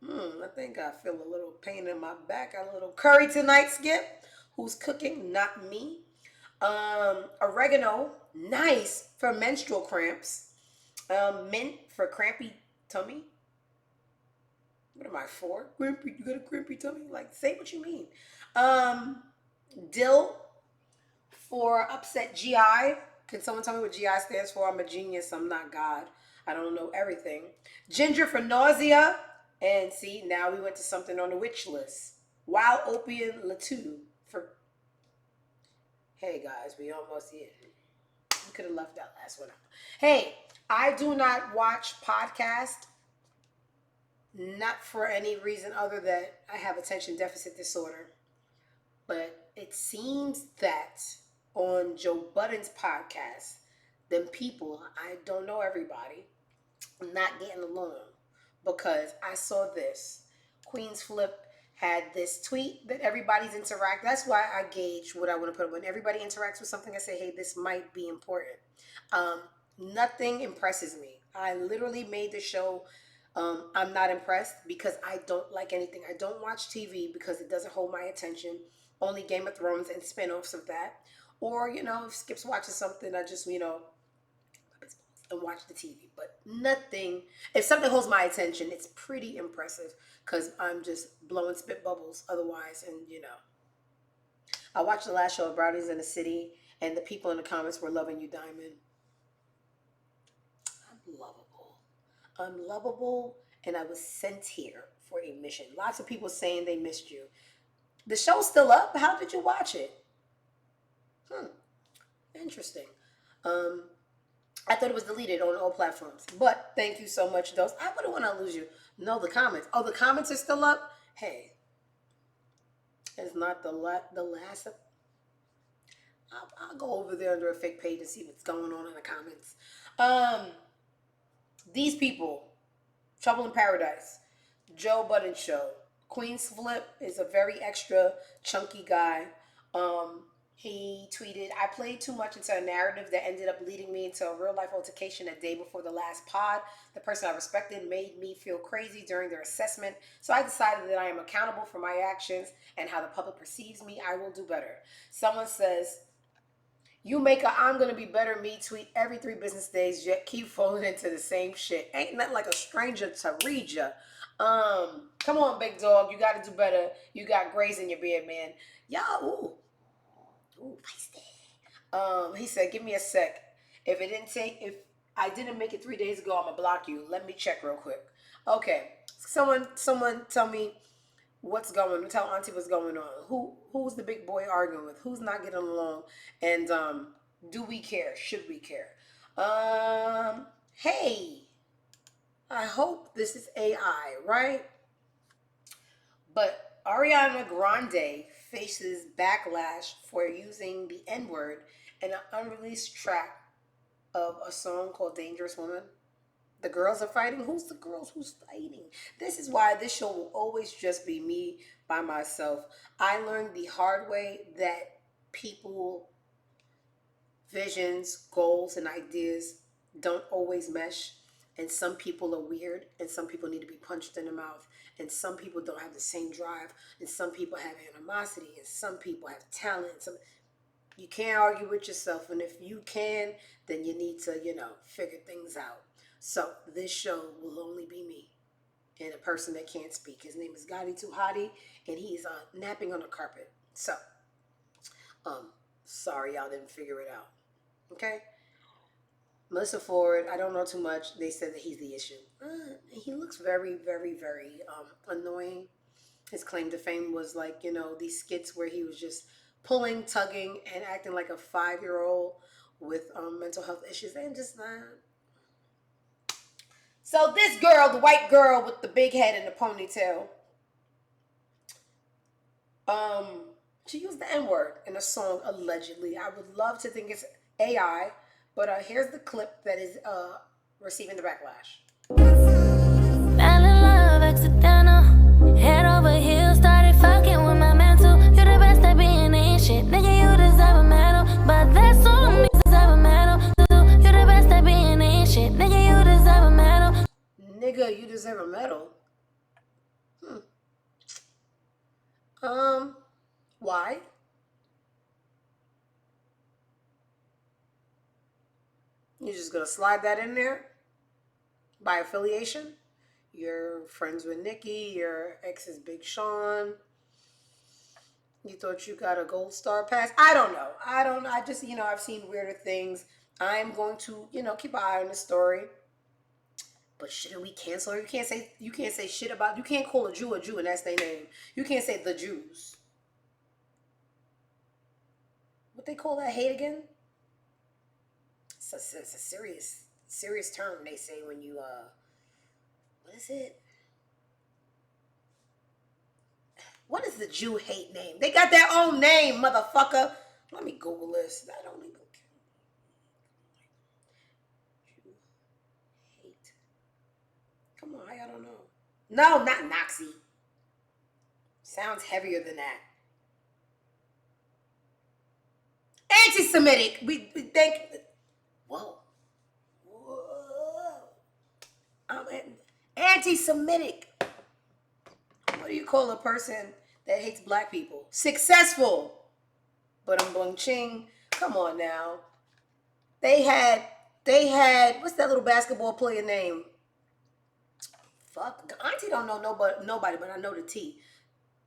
I think I feel a little pain in my back. Got a little curry tonight, Skip. Who's cooking? Not me. Oregano, nice for menstrual cramps. Mint for crampy tummy. What am I for? Crampy, you got a crampy tummy? Like, say what you mean. Dill for upset GI. Can someone tell me what GI stands for? I'm a genius. I'm not God. I don't know everything. Ginger for nausea. And see, now we went to something on the witch list. Wild opium latu for... Hey, guys, we almost here. We could have left that last one out. Hey, I do not watch podcasts. Not for any reason other than I have attention deficit disorder. But it seems that on Joe Budden's podcast, them people, I don't know everybody, not getting along. Because I saw this. Queen's Flip had this tweet that everybody's interact. That's why I gauge what I want to put. When everybody interacts with something, I say, hey, this might be important. Nothing impresses me. I literally made the show. I'm not impressed because I don't like anything. I don't watch TV because it doesn't hold my attention. Only Game of Thrones and spinoffs of that. Or, if Skip's watching something, I just, and watch the TV. But nothing, if something holds my attention, it's pretty impressive because I'm just blowing spit bubbles otherwise. And, I watched the last show of Brownies in the City and the people in the comments were loving you, Diamond. I'm lovable. I'm lovable and I was sent here for a mission. Lots of people saying they missed you. The show's still up. How did you watch it? Interesting. I thought it was deleted on all platforms. But thank you so much, Dose. I wouldn't want to lose you. No, the comments. Oh, the comments are still up? Hey. It's not the last. I'll go over there under a fake page and see what's going on in the comments. These people. Trouble in Paradise. Joe Budden Show. Queen's Flip is a very extra chunky guy. He tweeted, I played too much into a narrative that ended up leading me into a real life altercation a day before the last pod. The person I respected made me feel crazy during their assessment. So I decided that I am accountable for my actions and how the public perceives me. I will do better. Someone says, you make a I'm going to be better me tweet every 3 business days, yet keep falling into the same shit. Ain't nothing like a stranger to read ya. Come on, big dog. You got to do better. You got grays in your beard, man. Y'all, Ooh, feisty. He said, give me a sec. If I didn't make it 3 days ago, I'm gonna block you. Let me check real quick. Okay. Someone tell me tell Auntie what's going on. Who's the big boy arguing with? Who's not getting along? And do we care? Should we care? Hey. I hope this is AI, right? But Ariana Grande faces backlash for using the N-word in an unreleased track of a song called Dangerous Woman. The girls are fighting. Who's the girls? Who's fighting? This is why this show will always just be me by myself. I learned the hard way that people, visions, goals, and ideas don't always mesh. And some people are weird, and some people need to be punched in the mouth, and some people don't have the same drive, and some people have animosity, and some people have talent. You can't argue with yourself, and if you can, then you need to, figure things out. So this show will only be me and a person that can't speak. His name is Gotti Tuhati, and he's napping on the carpet. So, sorry y'all didn't figure it out. Okay? Melissa Ford, I don't know too much. They said that he's the issue. He looks very, very, very annoying. His claim to fame was like, these skits where he was just pulling, tugging, and acting like a 5-year-old with mental health issues. And just So this girl, the white girl with the big head and the ponytail, she used the N-word in a song, allegedly. I would love to think it's AI. But here's the clip that is receiving the backlash. Fell in love, accidental. Head over heels, started fucking with my mental. You the best at being in shit. Nigga, you deserve a medal. But that's on me, deserve a medal. You the best at being in shit. Nigga, you deserve a medal. deserve a medal. Why? You're just gonna slide that in there by affiliation? You're friends with Nikki, your ex is Big Sean. You thought you got a gold star pass? I don't know. I just, I've seen weirder things. I'm going to, keep an eye on the story. But shouldn't we cancel her? You can't say shit about, you can't call a Jew and that's their name. You can't say the Jews. What they call that hate again? It's a serious term they say when you, what is it? What is the Jew hate name? They got their own name, motherfucker. Let me Google this. I don't even care. Jew hate. Come on, I don't know. No, not Nazi. Sounds heavier than that. Anti-Semitic. We think. Whoa. Anti-Semitic. What do you call a person that hates black people? Successful. But I'm ching. Come on now. They had, what's that little basketball player name? Fuck. Auntie don't know nobody, but I know the T.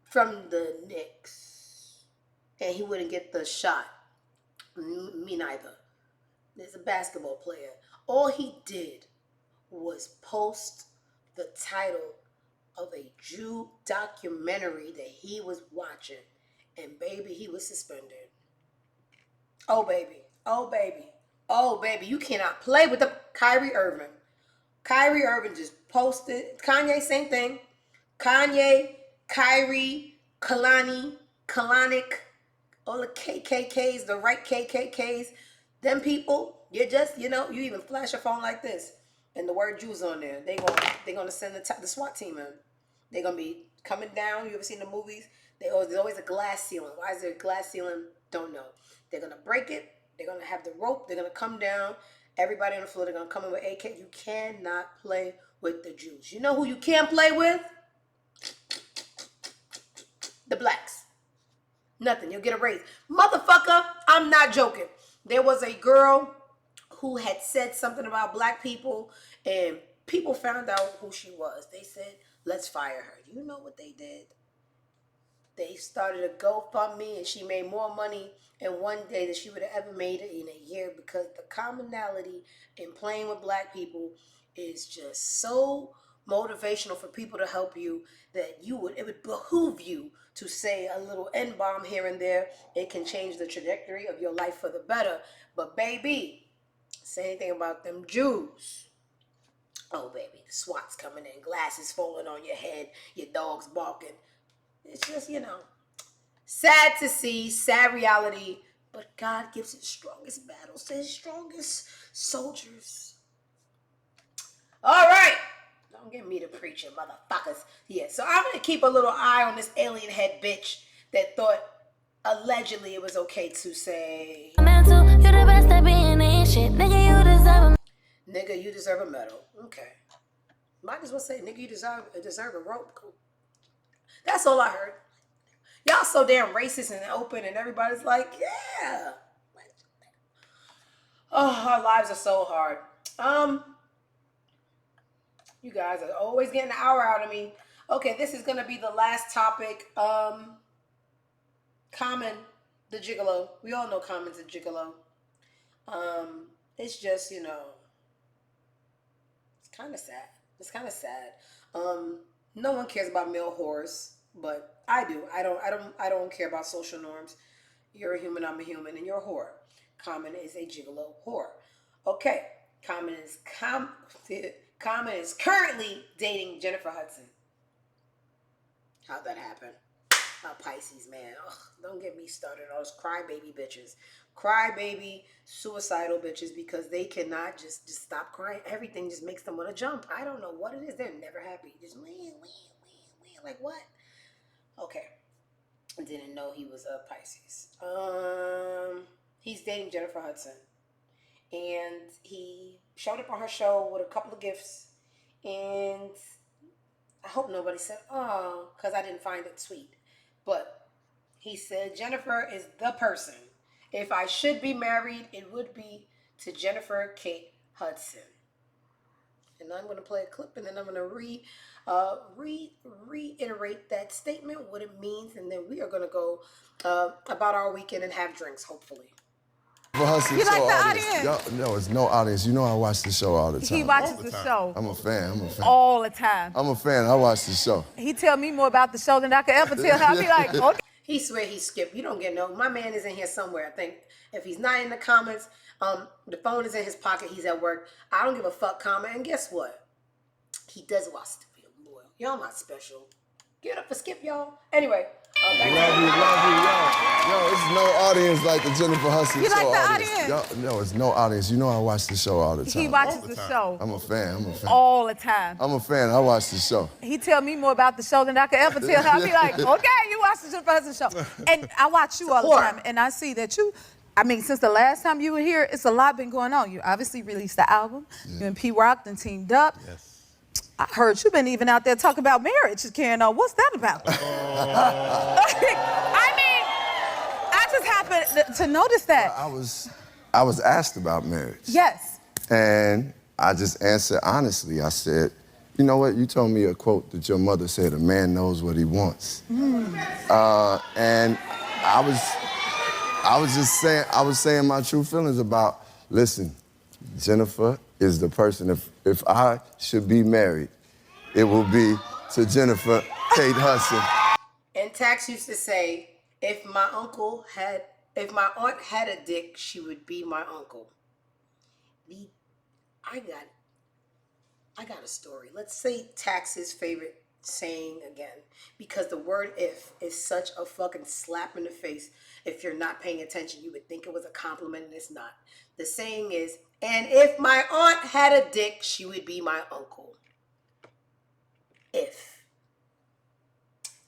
From the Knicks. And he wouldn't get the shot. Me neither. There's a basketball player. All he did was post the title of a Jew documentary that he was watching. And baby, he was suspended. Oh baby. Oh baby. Oh baby. You cannot play with the Kyrie Irving. Kyrie Irving just posted. Kanye, same thing. Kanye, Kyrie, Kalani, Kalanick, all the KKKs, the right KKKs. Them people, you just, you even flash your phone like this. And the word Jews on there. They're gonna send the SWAT team in. They're gonna be coming down. You ever seen the movies? There's always a glass ceiling. Why is there a glass ceiling? Don't know. They're gonna break it. They're gonna have the rope. They're gonna come down. Everybody on the floor. They're gonna come in with AK. You cannot play with the Jews. You know who you can't play with? The blacks. Nothing. You'll get a raise. Motherfucker, I'm not joking. There was a girl who had said something about black people, and people found out who she was. They said, let's fire her. You know what they did? They started a GoFundMe, and she made more money in one day than she would have ever made it in a year, because the commonality in playing with black people is just so motivational for people to help you that it would behoove you to say a little N-bomb here and there. It can change the trajectory of your life for the better. But baby, say anything about them Jews. Oh baby, the SWAT's coming in, glasses falling on your head, your dog's barking. It's just, sad to see, sad reality, but God gives his strongest battles to his strongest soldiers. All right. Don't get me to preaching, motherfuckers. Yeah, so I'm going to keep a little eye on this alien head bitch that thought allegedly it was okay to say, nigga, you deserve a medal. Okay. Might as well say, nigga, you deserve a rope. Cool. That's all I heard. Y'all so damn racist and open, and everybody's like, yeah. Oh, our lives are so hard. You guys are always getting an hour out of me. Okay, this is gonna be the last topic. Common, the gigolo. We all know Common's a gigolo. It's just, it's kind of sad. It's kind of sad. No one cares about male whores, but I do. I don't care about social norms. You're a human, I'm a human, and you're a whore. Common is a gigolo whore. Okay, Common is currently dating Jenniffer Hudson. How'd that happen? Pisces, man. Ugh, don't get me started on those crybaby bitches. Crybaby, suicidal bitches, because they cannot just stop crying. Everything just makes them want to jump. I don't know what it is. They're never happy. Just like what? Okay. I didn't know he was a Pisces. He's dating Jenniffer Hudson. And he showed up on her show with a couple of gifts. And I hope nobody said, oh, because I didn't find it sweet. But he said, Jenniffer is the person. If I should be married, it would be to Jenniffer Kate Hudson. And I'm going to play a clip, and then I'm going to reiterate that statement, what it means, and then we are going to go about our weekend and have drinks, hopefully. You like the audience? No, it's no audience. You know I watch the show all the time. He watches the show. I'm a fan. All the time. I'm a fan. I watch the show. He tell me more about the show than I could ever tell him. I be like, okay. He swear he skipped. You don't get no. My man is in here somewhere. I think if he's not in the comments, the phone is in his pocket. He's at work. I don't give a fuck comment. And guess what? He does watch the film. Loyal. Y'all not special. Give it up for Skip, y'all. Anyway. Love you, yo. It's no audience like the Jenniffer Hudson You show. like the audience? Yo, no, it's no audience. You know I watch the show all the time. He watches the show. I'm a fan. All the time. I'm a fan. I watch the show. He tell me more about the show than I could ever tell him. I be like, okay, you watch the Jenniffer Hudson show. And I watch you all the time, and I see that you, I mean, since the last time you were here, it's a lot been going on. You obviously released the album. You and P. Rock done teamed up. Yes. I heard you've been even out there talking about marriage, carrying on. What's that about? I mean, I just happened to notice that. I was asked about marriage. Yes. And I just answered honestly. I said, you know what? You told me a quote that your mother said, a man knows what he wants. And I was saying my true feelings about, listen, Jenniffer is the person, if I should be married, it will be to Jenniffer Kate Hudson. And Tax used to say, if my aunt had a dick, she would be my uncle. I got a story. Let's say Tax's favorite saying again, because the word if is such a fucking slap in the face. If you're not paying attention, you would think it was a compliment, and it's not. The saying is, and if my aunt had a dick, she would be my uncle. If.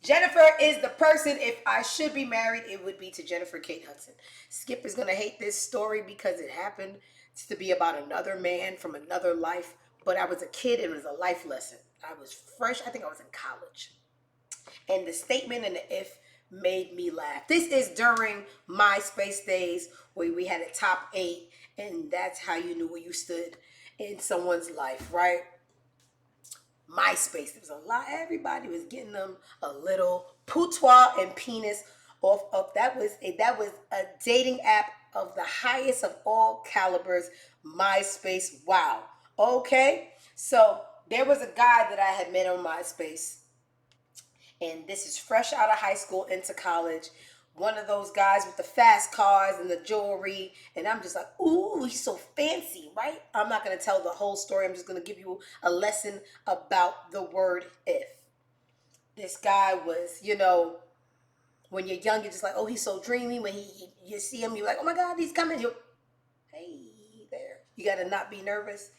Jenniffer is the person, if I should be married, it would be to Jenniffer Kate Hudson. Skip is going to hate this story because it happened to be about another man from another life, but I was a kid and it was a life lesson. I was fresh. I think I was in college. And the statement and the if made me laugh. This is during MySpace days where we had a top 8, and that's how you knew where you stood in someone's life, right? MySpace, there was a lot. Everybody was getting them a little patois and penis off of that was a dating app of the highest of all calibers. MySpace, wow. Okay, so there was a guy that I had met on MySpace. And this is fresh out of high school into college. One of those guys with the fast cars and the jewelry. And I'm just like, ooh, he's so fancy, right? I'm not going to tell the whole story. I'm just going to give you a lesson about the word if. This guy was, you know, when you're young, you're just like, oh, he's so dreamy. When you see him, you're like, oh my God, he's coming. Hey there. You got to not be nervous.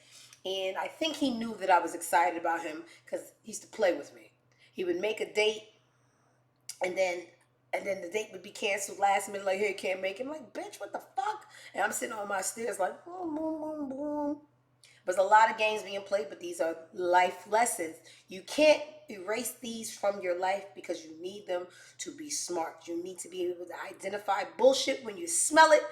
And I think he knew that I was excited about him because he used to play with me. He would make a date, and then the date would be canceled last minute, like, hey, can't make it. I'm like, bitch, what the fuck? And I'm sitting on my stairs like, boom, boom, boom, boom. There's a lot of games being played, but these are life lessons. You can't erase these from your life because you need them to be smart. You need to be able to identify bullshit when you smell it.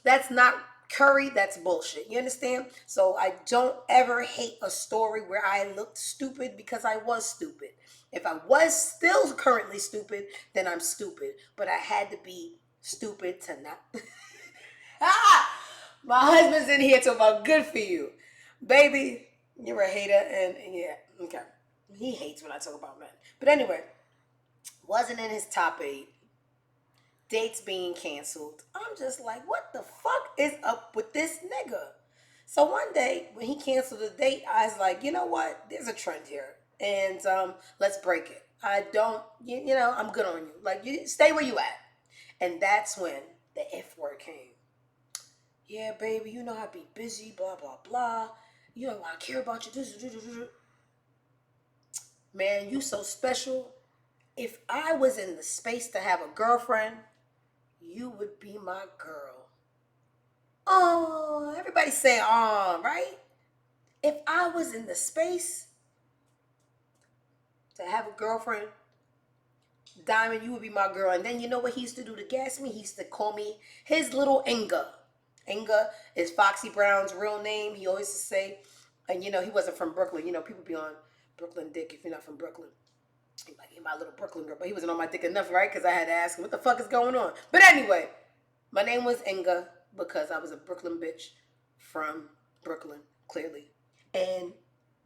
That's not curry, that's bullshit. You understand? So I don't ever hate a story where I looked stupid because I was stupid. If I was still currently stupid, then I'm stupid. But I had to be stupid to not. My husband's in here talking about good for you. Baby, you're a hater. And yeah, okay. He hates when I talk about men. But anyway, wasn't in his top 8. Dates being canceled. I'm just like, what the fuck is up with this nigga? So one day, when he canceled the date, I was like, you know what? There's a trend here. And let's break it. I don't, you know, I'm good on you. Like, you stay where you at. And that's when the if word came. Yeah, baby, you know I be busy, blah, blah, blah. You know I care about you. Man, you so special. If I was in the space to have a girlfriend, you would be my girl. Oh, everybody say, oh, right? If I was in the space to have a girlfriend, Diamond, you would be my girl. And then you know what he used to do to gas me? He used to call me his little Inga. Inga is Foxy Brown's real name. He always used to say, and you know, he wasn't from Brooklyn. You know, people be on Brooklyn dick if you're not from Brooklyn. He's like, you're my little Brooklyn girl. But he wasn't on my dick enough, right? Because I had to ask him, what the fuck is going on? But anyway, my name was Inga because I was a Brooklyn bitch from Brooklyn, clearly. And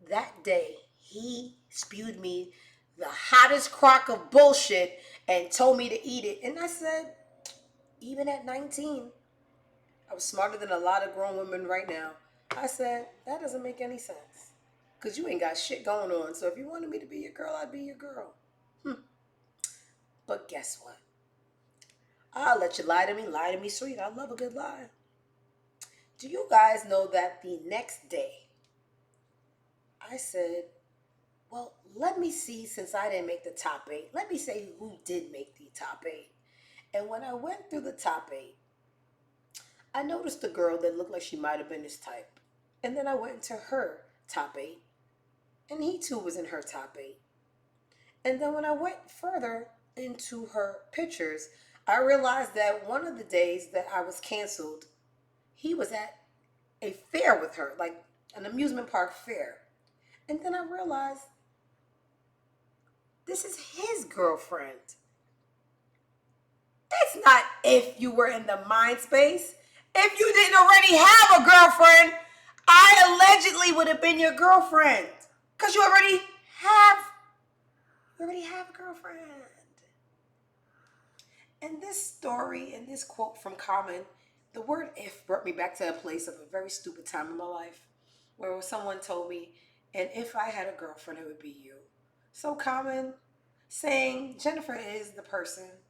that day, he spewed me the hottest crock of bullshit and told me to eat it. And I said, even at 19, I was smarter than a lot of grown women right now. I said, that doesn't make any sense. Because you ain't got shit going on. So if you wanted me to be your girl, I'd be your girl. But guess what? I'll let you lie to me sweet. I love a good lie. Do you guys know that the next day, I said, well, let me see, since I didn't make the top 8, let me say who did make the top 8. And when I went through the top 8, I noticed a girl that looked like she might have been his type. And then I went into her top 8, and he too was in her top 8. And then when I went further into her pictures, I realized that one of the days that I was canceled, he was at a fair with her, like an amusement park fair. And then I realized, this is his girlfriend. That's not if you were in the mind space. If you didn't already have a girlfriend, I allegedly would have been your girlfriend. Because you already have a girlfriend. And this story and this quote from Common, the word if brought me back to a place of a very stupid time in my life where someone told me, and if I had a girlfriend, it would be you. So Common saying Jenniffer is the person,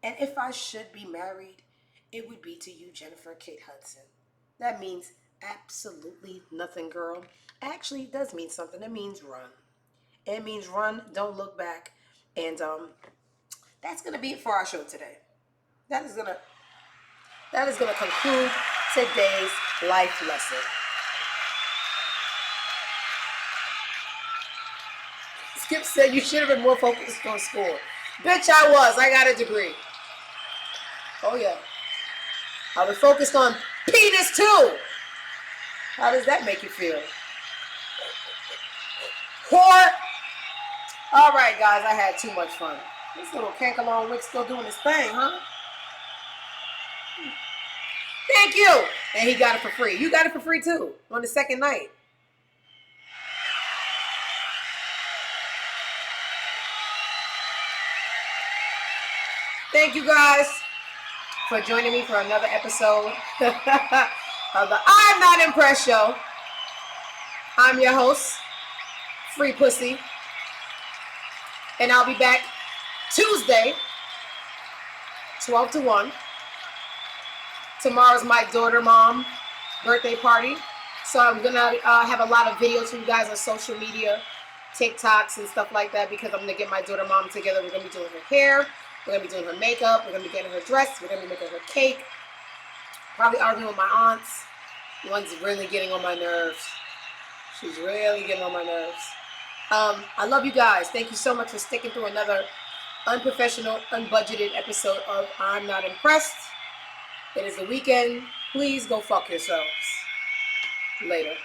and if I should be married, it would be to you, Jenniffer Kate Hudson. That means absolutely nothing, girl. Actually, it does mean something. It means run. It means run, don't look back. And that's going to be it for our show today. That is going to conclude today's life lesson. Skip said you should have been more focused on school. Bitch, I was. I got a degree. Oh, yeah. I was focused on penis, too. How does that make you feel? Whore. All right, guys. I had too much fun. This little cankalon wick still doing his thing, huh? Thank you. And he got it for free. You got it for free, too, on the second night. Thank you guys for joining me for another episode of the I'm Not Impressed show. I'm your host, Free Pussy. And I'll be back Tuesday, 12 to 1. Tomorrow's my daughter mom birthday party. So I'm going to have a lot of videos for you guys on social media, TikToks and stuff like that, because I'm going to get my daughter mom together. We're going to be doing her hair. We're going to be doing her makeup. We're going to be getting her dressed. We're going to be making her cake. Probably arguing with my aunts. One's really getting on my nerves. She's really getting on my nerves. I love you guys. Thank you so much for sticking through another unprofessional, unbudgeted episode of I'm Not Impressed. It is the weekend. Please go fuck yourselves. Later.